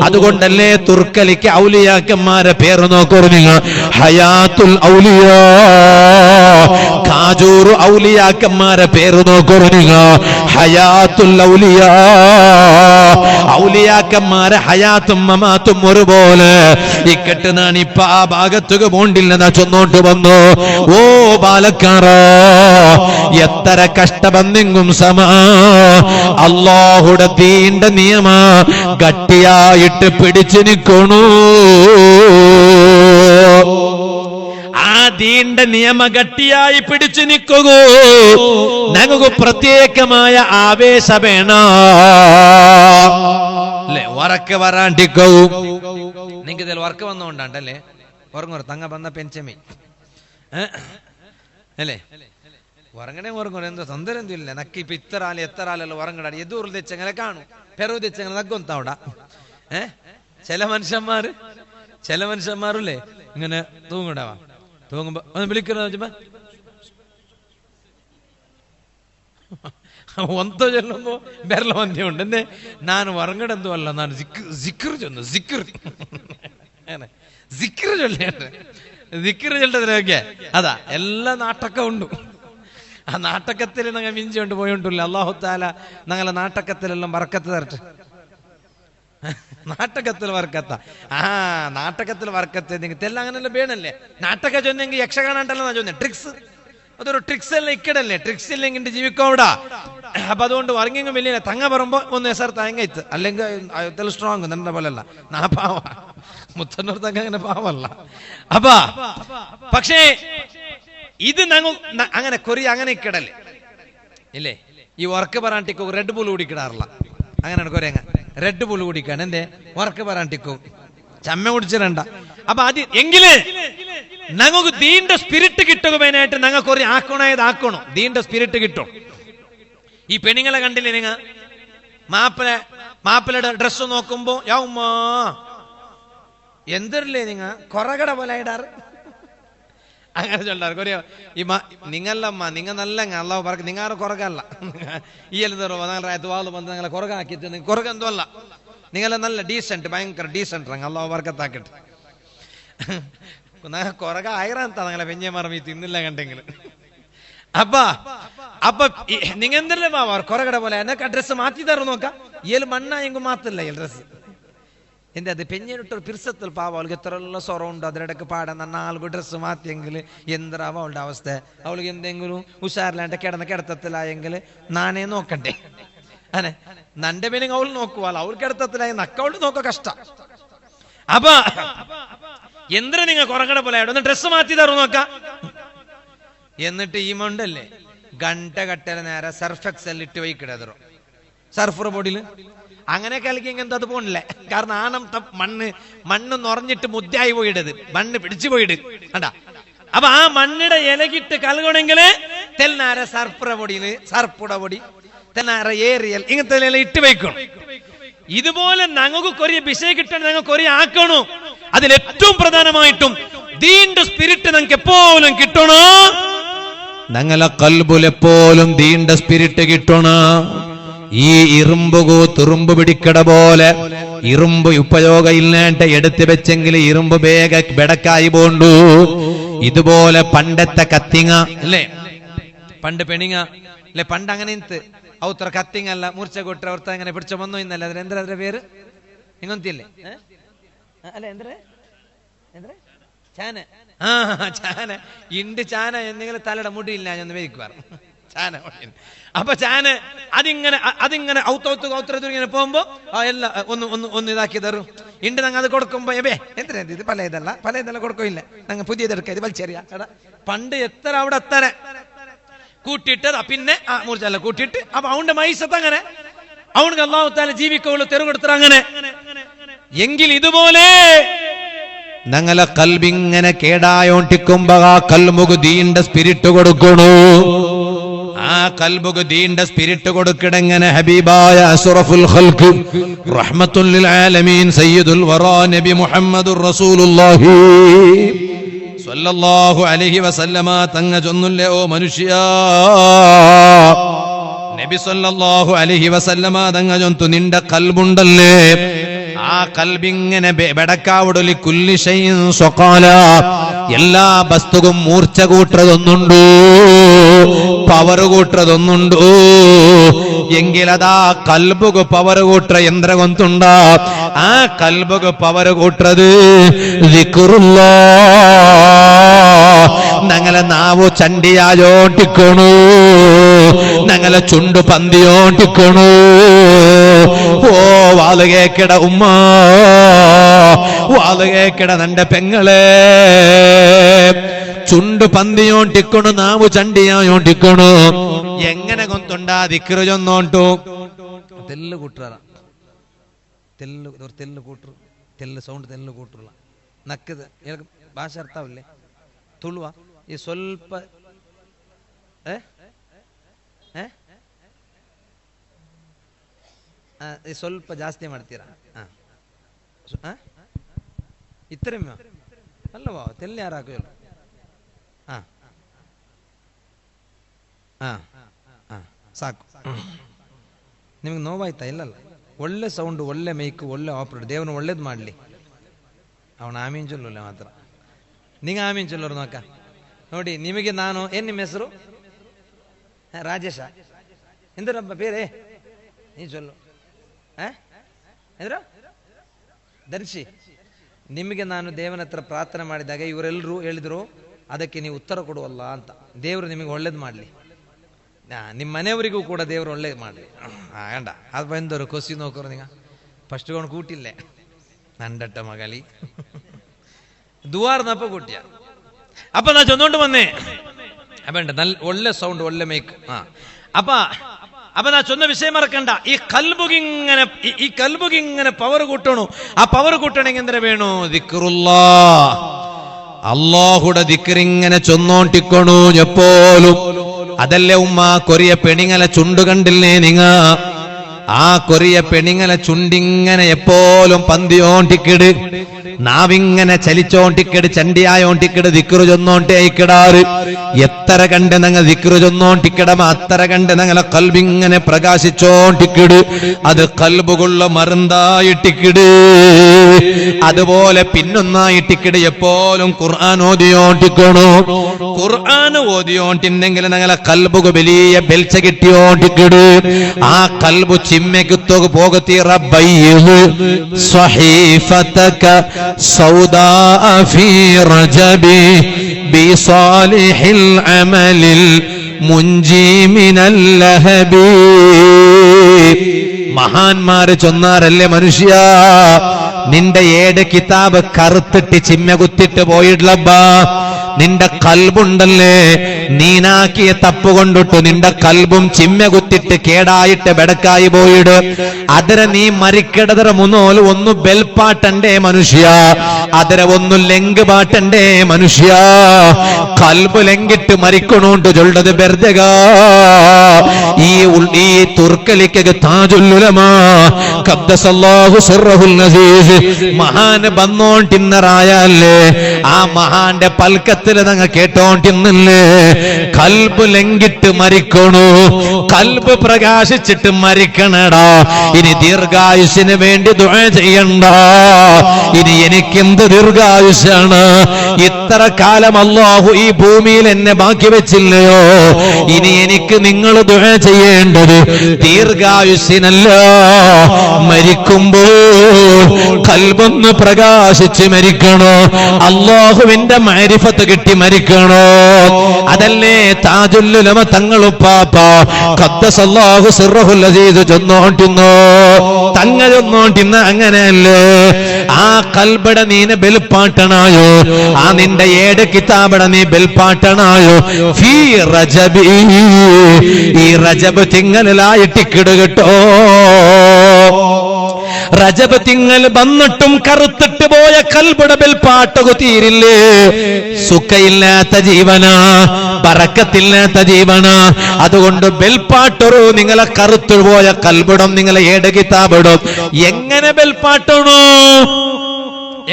അതുകൊണ്ടല്ലേ തുർക്കലിക്ക് ഔലിയാക്കന്മാരെ പേര് നോക്കൂ നിങ്ങൾ ഹയാത്തുൽ ഔലിയാ കാജൂർ ഔലിയാക്കന്മാരെ പേര് നോക്കൂ നിങ്ങൾ ഹയാത്തുൽ ഔലിയാ ഔലിയാക്കന്മാരെ ഹയാത്തും മമാത്തും ഒരുപോലെ ഇക്കട്ട് ഞാൻ ഇപ്പൊ ആ ഭാഗത്തുക പോണ്ടില്ലെന്നാ ചൊന്നോട്ട് വന്നു ഓ ബാലക്കാറ എത്ര കഷ്ടബന്ധിങ്ങും സമ അല്ലാഹുടെ ദീന്റെ നിയമ ഗട്ടിയായിട്ട് പിടിച്ചു നിൽക്കണു ആ ദീന്റെ നിയമ ഗട്ടിയായി പിടിച്ചു നിൽക്കൂ ഞങ്ങൾക്ക് പ്രത്യേകമായ ആവേശം വേണം അല്ലേ വറക്ക് വരാണ്ടിക്കൂ നിങ്ങൾക്ക് ഇതിൽ വർക്ക് വന്നുകൊണ്ടല്ലേ ഉറങ്ങുറ തങ്ങ വന്ന പെൻചമി അല്ലേ ഉറങ്ങണേ എന്തോ ತೊಂದರೆ ಇಲ್ಲ ನಕ್ಕಿ ಇಪ್ಪ ಇತ್ತರಾಲಿ ಎತ್ತರಾಲೆಲ್ಲ ಉറങ്ങടാ ಎದುರು ತೆಚ್ಚಂಗಲೆ ಕಾಣು ಪೆರು ತೆಚ್ಚಂಗಲೆ ನಗ್ಗೊಂತಾವಡ ചില മനുഷ്യന്മാരല്ലേ ഇങ്ങനെ തൂങ്ങടാവാ തൂങ്ങുമ്പോ ഒന്ന് വിളിക്കണോ ಒಂತೋ ಚೆಲ್ಲುമ്പോ ಬೆರಳ ಒಂದೇ ಉಂಟು ಎಂದೇ ನಾನು ಹೊರಗಡೆಂದು ಅಲ್ಲ ನಾನು ಜಿಕ್ರು ಚೊಂದು ಜಿಕ್ರು ಚೊಲ್ಲಿ ಜಿಕ್ರು ಚೆಲ್ಲದ್ರೆ ಬಗ್ಗೆ ಅದ ಎಲ್ಲ ನಾಟಕ ಉಂಟು ആ നാട്ടകത്തിൽ നിങ്ങൾ മിഞ്ചുകൊണ്ട് പോയോണ്ടില്ല. അല്ലാഹു തആല ഞങ്ങളെ നാട്ടകത്തിലെല്ലാം ബർക്കത്ത് തരട്ടെ. നാട്ടകത്തിൽ വർക്കത്ത നാട്ടകത്തിൽ വർക്കത്ത് നിങ്ങത്തെല്ലാം അങ്ങനെല്ലാം വേണല്ലേ. നാട്ടക ചൊന്നെങ്കിൽ യക്ഷഗാനണ്ടല്ലോ ചൊന്നെ ട്രിക്സ്, അതൊരു ട്രിക്സ് എല്ലാം ഇക്കടല്ലേ. ട്രിക്സ് ഇല്ലെങ്കിൽ ജീവിക്കോടാ. അപ്പൊ അതുകൊണ്ട് വർങ്ങിങ്ങും വലിയ തങ്ങ പറയുമ്പോ ഒന്ന് എസർ തങ്ങയിത്ത് അല്ലെങ്കിൽ സ്ട്രോങ് നിന്റെ പോലല്ല. നാ പാവ മുത്തന്നൂർ തങ്ങ അങ്ങനെ പാവല്ല. അപ്പാ പക്ഷേ ഇത് ഞങ്ങൾ അങ്ങനെ കൊറി അങ്ങനെ ഇക്കടല്ലേ ഇല്ലേ. ഈ വർക്ക് പറയാണ്ടിക്കോ റെഡ് ബുൾ കുടിക്കിടാറില്ല. അങ്ങനെയാണ് കൊരങ്ങ റെഡ് ബുൾ കുടിക്കാണ്. എന്തേ വർക്ക് പറയാണ്ടിക്കോ ചമ്മ കുടിച്ചിരണ്ട. അപ്പൊ അത് എങ്കില് ഞങ്ങൾക്ക് ദീന്റെ സ്പിരിറ്റ് കിട്ടുക മെയിനായിട്ട് ഞങ്ങൾ കുറെ ആക്കണത് ആക്കണോ. ദീന്റെ സ്പിരിറ്റ് കിട്ടും. ഈ പെണ്ണുങ്ങളെ കണ്ടില്ലേ നിങ്ങ മാപ്പിളയുടെ ഡ്രസ്സ് നോക്കുമ്പോ യൗമ്മാ എന്തല്ലേ നിങ്ങ കൊറകട പോലെ ഇടാറ് അങ്ങനെ ചൊല്ലാറ് കൊറിയ. ഈ നിങ്ങളമ്മ നിങ്ങൾ നല്ല അല്ലാഹു പറക്ക് നിങ്ങാറ് കൊറകല്ല. ഈ എല്ലാം വന്ന് നിങ്ങളെ കൊറകാക്കിയിട്ട് നിങ്ങൾ കൊറകെന്തോ അല്ല. നിങ്ങളെ നല്ല ഡീസെന്റ് ഭയങ്കര ഡീസെന്റ് അല്ലാഹു ബർക്കത്താക്കട്ടെ. കൊറക ആയിരാന്താ നിങ്ങളെ വെഞ്ഞമാറം ഈ തിന്നില്ല കണ്ടെങ്കിൽ. അപ്പൊ നിങ്ങ എന്തല്ലേ പാവാർ കൊറകട പോലെ എന്നൊക്കെ ഡ്രസ്സ് മാറ്റി തരും നോക്കാം. ഏല് മണ്ണായെങ്കിൽ മാത്തില്ല ഈ ഡ്രസ്സ്. എന്റെ അത് പെഞ്ഞിട്ടൊരു പിർസത്തിൽ പാവ അവൾക്ക് എത്രയുള്ള സ്വറമുണ്ട്. അതിനിടയ്ക്ക് പാടാൻ 4 ഡ്രസ്സ് മാറ്റിയെങ്കിൽ എന്താവ അവളുടെ അവസ്ഥ. അവൾക്ക് എന്തെങ്കിലും ഉഷാറിലാണ്ട് കിടത്തത്തിലായെങ്കിൽ നാനേ നോക്കണ്ടേ. അനെ നന്റെ പേരും അവൾ നോക്കുവാൾ. അവൾ കിടത്തത്തിലായി നക്കവള് നോക്ക കഷ്ട. അപ്പൊ എന്തിനാ നിങ്ങൾ കുറകട പോലെ ഒന്ന് ഡ്രസ്സ് മാറ്റി തരും നോക്കാം. എന്നിട്ട് ഈ മണ്ടല്ലേ ഗണ്ട കട്ടല നേരെ സർഫെക്സൽ ഇട്ട് വയ്ക്കിടതറോ സർഫർ ബോഡിയില് അങ്ങനെ കളിക്കെങ്കിൽ അത് പോണില്ലേ. കാരണം മണ്ണ് നിറഞ്ഞിട്ട് മുദ്ദയായി പോയിടത്. മണ്ണ് പിടിച്ചു പോയിട് കണ്ടാ. അപ്പൊ ആ മണ്ണിടെ ഇലകിട്ട് കലകണമെങ്കിൽ തെന്നാര സർപ്പുറ പൊടിയില് സർപ്പുട പൊടി തെന്നാര ഏറിയൽ ഇങ്ങനത്തെ ഇല ഇട്ട് വയ്ക്കണം. ഇതുപോലെ ഞങ്ങൾക്ക് കൊറിയ വിഷയം കിട്ടണം. ഞങ്ങൾ കൊറിയ ആക്കണോ. അതിൽ ഏറ്റവും പ്രധാനമായിട്ടും ദീന്റെ സ്പിരിറ്റ് ഞങ്ങൾക്ക് എപ്പോഴും കിട്ടണോ. ഞങ്ങളെ കൽബുലെപ്പോഴും ദീന്റെ സ്പിരിറ്റ് കിട്ടണം. ഈ തുറുമ്പ് പിടിക്കട പോലെ ഇരുമ്പ് ഉപയോഗം ഇല്ലാണ്ട് എടുത്തു വെച്ചെങ്കിൽ ഇരുമ്പ് വേഗ ബെടക്കായി പോണ്ടു. ഇതുപോലെ പണ്ടത്തെ കത്തിങ്ങ അല്ലേ, പണ്ട് പെണിങ്ങ അല്ലെ, പണ്ട് അങ്ങനെ ഔത്ര കത്തിങ്ങല്ല മൂർച്ച കൊട്ട ഓർത്ത അങ്ങനെ പിടിച്ച വന്നോ ഇന്നല്ല. അതിന് അതിന്റെ പേര് ഇങ്ങനത്തില്ലേ അല്ലെ എന്തിനാ ചാന. ചാന ഇണ്ട് ചാന എന്തെങ്കിലും തലയുടെ മുടിയില്ല എന്ന് വേദിക്കുവാർ ചാന. അപ്പൊ ചാന് അതിങ്ങനെ ഔത്തങ്ങനെ പോകുമ്പോ എല്ലാം ഒന്ന് ഇതാക്കി തരും. ഇണ്ട് ഞങ്ങൾ അത് കൊടുക്കുമ്പോ എന്തിനാ ഇത് പല കൊടുക്കില്ല. ഞങ്ങൾ പുതിയതെടുക്ക ഇത് വലിച്ചെറിയാ. പണ്ട് എത്ര അവിടെ എത്ര കൂട്ടിയിട്ടത് പിന്നെ മൂർച്ചല്ല കൂട്ടിയിട്ട് അപ്പൊ അവന്റെ മൈസത്ത് അങ്ങനെ അവനക്ക് അല്ലാഹു തആല ജീവിക്കുള്ളൂ തെരു കൊടുത്തത് അങ്ങനെ. എങ്കിൽ ഇതുപോലെ ഞങ്ങളെ കൽബിങ്ങനെ കേടായോണ്ടിക്കുമ്പോ ആ കൽമുക് ദീന്റെ സ്പിരിറ്റ് കൊടുക്കണു. ആ കൽബുക് ദീന്റെ സ്പിരിറ്റ് കൊടുക്കണെങ്ങനെ ഹബീബായ അസ്റഫുൽ ഖൽഖ് റഹ്മത്തുൽ ലിൽ ആലമീൻ സയ്യിദുൽ വറാ നബി മുഹമ്മദുർ റസൂലുള്ളാഹി സ്വല്ലല്ലാഹു അലൈഹി വസല്ലമ തങ്ങ ചൊന്നുല്ലേ ഓ മനുഷ്യാ. നബി സ്വല്ലല്ലാഹു അലൈഹി വസല്ലമ തങ്ങ ചൊന്തു നിന്റെ കൽബുണ്ടല്ലേ ആ കൽബിങ്ങനെ ബെടക്കാവുടലി കുല്ലി ഷൈഇൻ സ്വഖാല എല്ലാ വസ്തുക്കും മൂർച്ച കൂട്ടതൊന്നുണ്ടോ പവർ കൂട്ടതൊന്നുണ്ടോ എങ്കിലതാ കൽബുകു പവർ കൂട്ട യന്ത്ര കൊന്തുണ്ട. ആ കൽബുകു പവർ കൂട്ടത് ഞങ്ങളെ നാവു ചണ്ടിയായോട്ടിക്കണു, ഞങ്ങളെ ചുണ്ടു പന്തിയോട്ടിക്കണു. ഓ വാല് കേക്കട ഉമ്മ, വാല് കേക്കട നന്റെ പെങ്ങളെ. ചുണ്ടു പന്തിയോട്ടിക്കണു, നാവു ചണ്ടിയായോട്ടിക്കണു. എങ്ങനെ കൊന്തുണ്ടാ ദിക്റ് ചൊന്നോണ്ടു തെല്ല് കൂട്ടുക. തെല്ല് കൂട്ടു, തെല്ല് സൗണ്ട് തെല്ല് കൂട്ടുള്ള നക്കത് ಭಾಷೆ ಅರ್ಥವಿಲ್ಲ ತುಳುವ ಈ ಸ್ವಲ್ಪ ಸ್ವಲ್ಪ ಜಾಸ್ತಿ ಮಾಡ್ತೀರಾ ಇತ್ತರೆ ಅಲ್ಲವಾ ತೆಲ್ಲಿ ಯಾರು ಹಾಕೋಲ್ಲ ಸಾಕು ನಿಮ್ಗೆ ನೋವಾಯ್ತಾ ಇಲ್ಲಲ್ಲ ಒಳ್ಳೆ ಸೌಂಡ್ ಒಳ್ಳೆ ಮೈಕ್ ಒಳ್ಳೆ ಆಪರೇಟ್ ದೇವನ ಒಳ್ಳೇದು ಮಾಡಲಿ ಅವನು ಆಮೀನ್ ಚೊಲ್ಲಲ್ಲ ಮಾತ್ರ ನಿಂಗೆ ಆಮೀನ್ ಚೊಲ್ಲರು ನೋಕ ನೋಡಿ ನಿಮಗೆ ನಾನು ಏನು ನಿಮ್ಮ ಹೆಸರು ರಾಜೇಶ ಎಂದರಪ್ಪ ಬೇರೆ ನೀ ಚೊಲ್ಲು ಎಂದ್ರ ದರ್ಶಿ. ನಿಮಗೆ ನಾನು ದೇವನ ಹತ್ರ ಪ್ರಾರ್ಥನೆ ಮಾಡಿದಾಗ ಇವರೆಲ್ಲರೂ ಹೇಳಿದ್ರು ಅದಕ್ಕೆ ನೀವು ಉತ್ತರ ಕೊಡುವಲ್ಲ ಅಂತ. ದೇವರು ನಿಮಗೆ ಒಳ್ಳೇದು ಮಾಡಲಿ, ನಿಮ್ಮ ಮನೆಯವರಿಗೂ ಕೂಡ ದೇವರು ಒಳ್ಳೇದು ಮಾಡಲಿ. ಗಂಡ ಅದು ಬಂದವರು ಕೊಸಿ ನೋಕರು ನಿಂಗ ಫಸ್ಟ್ ಕೊಂಡು ಕೂಟಿಲ್ಲೇ ನಂಡಟ್ಟ ಮಗಲಿ ದುವಾರ್ನಪ್ಪ ಕೂಟ್ಯ ಅಪ್ಪ ನಾ ಚೊಂದೊಂಡು ಬಂದೆ ಅಪ್ಪಂಡ നല്ല ಒಳ್ಳೆ സൗണ്ട് ಒಳ್ಳೆ മേക്ക്. അപ്പൊ നാ ചൊന്ന വിഷയം മറക്കണ്ട. ഈ കൽബുക്ക് ഇങ്ങനെ പവർ കൂട്ടണു. ആ പവർ കൂട്ടണമെങ്കിൽ എന്തിനാ വേണു? ദിക്റുല്ലാ, അല്ലാഹുടെ ദിക്റിങ്ങനെ ചൊന്നോണ്ടിക്കണു എപ്പോലും. അതല്ലേ ഉമ്മ കൊറിയ പെണിങ്ങല ചുണ്ടു കണ്ടില്ലേ നിങ്ങ? ആ കൊറിയ പെണിങ്ങല ചുണ്ടിങ്ങനെ എപ്പോലും പന്തിയോണ്ടിക്കിട്, നാവിങ്ങനെ ചലിച്ചോണ്ടിക്കിട്, ചണ്ടിയായോണ്ടിക്കിട്, ദിക്റ് ചൊന്നോണ്ടേക്കിടാറ്. എത്ര കണ്ട് ഞങ്ങൾ ദിക്റ് ചൊന്നോണ്ടിക്കിടമ അത്ര കണ്ട് ഞങ്ങളെ കൽബിങ്ങനെ പ്രകാശിച്ചോണ്ടിക്കിട്. അത് കൽബുകൊള്ള മരുന്നായിട്ടിക്കിട്. അതുപോലെ പിന്നൊന്നായിട്ടിക്കിട് എപ്പോലും ഖുർആൻ ഓതിയോണ്ടിക്കണു. ഖുർആൻ ഓതിയോണ്ടിണ്ടെങ്കിൽ ഞങ്ങളെ കൽബുക്ക് വലിയ ബെൽച്ച കിട്ടിയോണ്ടിക്കിട്. ആ കൽബു ചിമ്മയ്ക്ക് പോകത്തി റബ്ബയ്യ് സ്വഹീഫതക സൗദാ ഫീ റജബി ബിസാലിഹിൽ അമലിൽ മുൻജി മിനൽ ലഹബി. മഹാന്മാര് ചൊന്നാരല്ലേ മനുഷ്യ, നിന്റെ 7 കിതാബ് കറുത്തിട്ട് ചിമ്മ കുത്തിട്ട് പോയിട്ലബ്ബാ. നിന്റെ കൽബുണ്ടല്ലേ, നീനാക്കിയ തപ്പ് കൊണ്ടിട്ട് നിന്റെ കൽബും ചിമ്മ കുത്തിട്ട് കേടായിട്ട് ബെടക്കായി പോയിട്. അതിരെ നീ മരിക്കടതര മുന്നോല് ഒന്ന് ബെൽപ്പാട്ടണ്ടേ മനുഷ്യ, അതിരെ ഒന്ന് ലെങ്ക് പാട്ടണ്ടേ മനുഷ്യ. കൽബ് ലെങ്കിട്ട് മരിക്കണോണ്ട് ചൊല്ലത് ബെർദക. ഈ തുർക്കലിക്ക് താജുല്ലുലമാ ഖദ്ദസല്ലാഹു സിർറഹുൽ നസീസ് മഹാന് ബന്നോണ്ടിന്നറായല്ലേ, ആ മഹാന്റെ പൽക്കത്തില് ഞങ്ങൾ കേട്ടോണ്ടിന്നല്ലേ. കൽബ് ലംഘിട്ട് മരിക്കണു, കൽബ് പ്രകാശിച്ചിട്ട് മരിക്കണടാ. ഇനി ദീർഘായുസിന് വേണ്ടി ദുആ ചെയ്യണ്ട. ഇനി എനിക്കെന്ത് ദീർഘായുസാണ്? ഇത്ര കാലം അല്ലാഹു ഈ ഭൂമിയിൽ എന്നെ ബാക്കി വെച്ചില്ലയോ? ഇനി എനിക്ക് നിങ്ങൾ ദുആ ചെയ്യേണ്ടത് ദീർഘായുസിനല്ല, മരിക്കുമ്പോ കൽബൊന്ന് പ്രകാശിച്ച് മരിക്കണോ, അല്ലാഹുവിന്റെ മഅരിഫത്ത് കിട്ടി മരിക്കണോ. അതല്ലേ താജുല്ലുലമ തങ്ങളുപ്പാപ്പ ഖദ്ദസല്ലാഹു സിർറഹുൽ അസീസ് ചൊന്നോണ്ടിന്നോ. തങ്ങ ചൊന്നോണ്ടിന്ന അങ്ങനെയല്ലേ. ആ കൽബട നീന ബെൽപ്പാട്ടനായോ, ആ നിന്റെ 7 കിതാബട നീ ബെൽപ്പാട്ടനായോ. ഫീ റജബി, ഈ റജബ് തിങ്ങലായിട്ടിക്കിട് കേട്ടോ. റജബ് തിങ്ങൽ വന്നിട്ടും കറുത്തിട്ട് പോയ കൽബുടെ ബെൽപ്പാട്ടകു തീരില്ലേ. സുഖയില്ലാത്ത ജീവന, ബറക്കത്തില്ലാത്ത ജീവന. അതുകൊണ്ട് ബെൽപ്പാട്ടൊരു നിങ്ങളെ കറുത്തു പോയ കൽബിടും നിങ്ങളെ 7 കിതാബിടും. എങ്ങനെ ബെൽപ്പാട്ടണോ?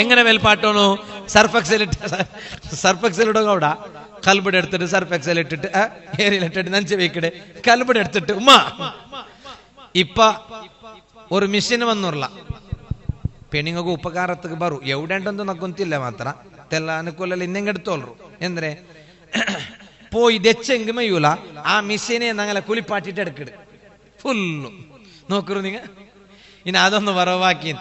എങ്ങനെ ബെൽപ്പാട്ടണോ? സർഫെക്സലിടും അവിടെ കൽബിടെ എടുത്തിട്ട് സർഫെക്സൽ ഇട്ടിട്ട് ഏരിയയിലിട്ടിട്ട് നനച്ച് വെക്കടെ. കൽബിടെ എടുത്തിട്ട് ഉമ്മ ഇപ്പ ഒരു ಮಿಷಿನ್ വന്നൂർല പെണ്ണുങ്ങൾക്ക് ಉಪಕಾರಕ್ಕೆ ಬರು ಎವಡೆಂಟಂದು ನಕ್ಕೊಂತಿಲ್ಲ ಮಾತ್ರ ತೆಲ್ಲ ಅನುಕೂಲ ಇನ್ನೆಂಗೆಡ್ತೋಲ್ರು ಎಂದ್ರೆ പോയി ദെച്ചെങ്ക് മയ്യൂല. ആ മിഷീനെ ഞങ്ങളെ കുളിപ്പാട്ടിട്ട് എടുക്കട് ഫുള്ളും നോക്കൂ നിങ്ങ. ഇനി അതൊന്ന് വറവാക്കി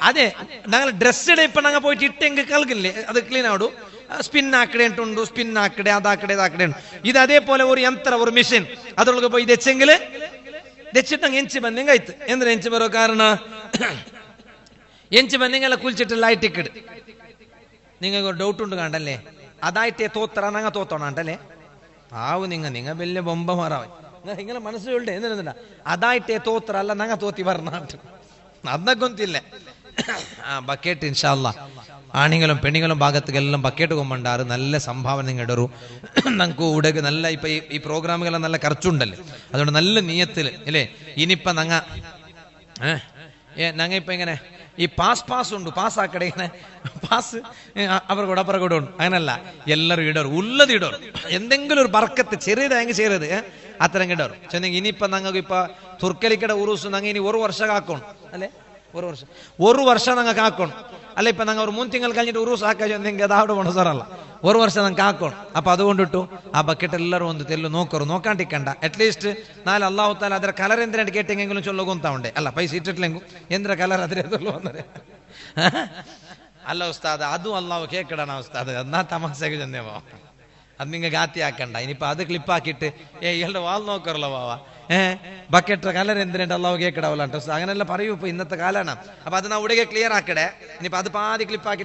അതെ ഞങ്ങൾ ഡ്രസ് ഇട ഇപ്പൊ ഞങ്ങൾ പോയിട്ട് ഇട്ടെങ്ക് കൽകില്ലേ, അത് ക്ലീൻ ആവിടും. സ്പിൻ ആക്കಡೆ ಉಂಟು, ಸ್ಪಿನ್ ಆಕಡೆ ಅದಾಕಡೆ ಇದಾಕಡೆ ಉಂಟು. ಇದು അതേപോലെ ഒരു ಯಂತ್ರ ഒരു ಮಿಷಿನ್ ಅದ್ರೊಳಗೆ പോയി ദെച്ചെങ്കില് ദെച്ചിട്ടങ്ങ് ಎಂಚಿ ಬಂದಂಗಾಯ್ತು. ಎಂದ್ರೆ ಎಂಚಿ ಬರೋ ಕಾರಣ ಎಂಚಿ ಬಂದಂಗೆಲ್ಲ ಕುಲ್ಚಿಟ್ಟು ಲೈಟ್ ಇಕ್ಕಡು. നിങ്ങൾക്ക് ഡൗട്ട് ഉണ്ട് കണ്ടല്ലേ, അതായിട്ടേ തോത്തറ നങ്ങ തോത്തോണ കണ്ടല്ലേ. ആവു നിങ്ങ വലിയ ബൊമ്പ മാറാവ നിങ്ങളെ മനസ്സിലുണ്ട്. എന്തിനാ അതായിട്ടേ തോത്തറ അല്ല നങ്ങ തോത്തി പറഞ്ഞാട്ട് അതൊക്കെ ಗೊತ್ತಿಲ್ಲ. ആ ബക്കറ്റ് ഇൻഷാ അല്ലാഹ് ആണികളും പെണ്ണുങ്ങളും ഭാഗത്തുകളെല്ലാം ബക്കറ്റ് കൊമ്പണ്ടാറ് നല്ല സംഭാവന നിങ്ങൾ ഇടറു. നമുക്ക് ഇവിടെ നല്ല ഇപ്പൊ ഈ പ്രോഗ്രാമുകളെല്ലാം നല്ല ಖರ್ಚുണ്ടല്ലേ, അതുകൊണ്ട് നല്ല നിയത്തില് അല്ലേ. ഇനിയിപ്പ നങ്ങ ഇപ്പൊ ഇങ്ങനെ ഈ പാസ് ഉണ്ട്, പാസ് ആക്കടെ ഇങ്ങനെ പാസ് അവർ കൂടെ അപ്പുറം കൂടെ ഉണ്ട്. അങ്ങനല്ല, എല്ലാവരും ഇടറും, ഉള്ളത് ഇടറും. എന്തെങ്കിലും ഒരു ബർക്കത്ത് ചെറിയതെങ്കിൽ ചെറിയത് അത്തരം ഇടറും ചെന്നെങ്കിൽ. ഇനിയിപ്പൊ ഞങ്ങൾക്ക് ഇപ്പൊ തുർക്കലിക്കട ഉറൂസ് ഞങ്ങൾ ഇനി 1 വർഷം ആക്കണം അല്ലെ. ഒരു വർഷം ഞങ്ങൾക്ക് ആക്കണം. അല്ല ഇപ്പൊ ഞങ്ങൾ ഒരു 3 തിങ്കൾ കഴിഞ്ഞിട്ട് ഉറൂസ് ആക്കാൻ നിങ്ങൾക്ക് അത് അവിടെ പോണ സാറല്ല, ഒരു വർഷം ഞങ്ങൾക്ക് ആക്കണം. അപ്പൊ അതുകൊണ്ടിട്ടു ആ ബക്കറ്റ് എല്ലാവരും ಒಂದು ತೆಲ್ಲು ನೋಕರು ನೋಕಾಂಟಿಕ್ಕಂಡ ಅಟ್ಲೀಸ್ಟ್ ನಾಳೆ ಅಲ್ಲಾಹು ತಾಲ ಅದರ ಕಲರ್ ಎಂದ್ರೆ ಕೇಟೆಂಗೆങ്കിലും ചൊല്ലുകൊന്താ ഉണ്ടേ. അല്ല പൈസ ഇട്ടിട്ടില്ലെങ്കിൽ എന്തിനാ കലർ അതിരെ വന്നേ അല്ല ഉസ്താദ്, അതും അള്ളാഹു കേക്കിടണ ഉസ്താദ്, എന്നാ തമാശക്ക് ചെന്നേവോ, അത് നിങ്ങൾ ഗാത്തി ആക്കണ്ട. ഇനിയിപ്പോ അത് ക്ലിപ്പാക്കിയിട്ട് ഇയാളുടെ വാൾ നോക്കറല്ലോ വാവാ, ബക്കറ്റ് കലർ എന്തിനായിട്ട് അള്ളാഹു കേക്കിടാവല്ലോ. അങ്ങനെല്ലാം പറയൂ, ഇപ്പൊ ഇന്നത്തെ കാലാണ്. അപ്പൊ അത് നാ ഉടനെ ക്ലിയർ ആക്കടേ. ഇനിയിപ്പോ അത് പാതി ക്ലിപ്പാക്കി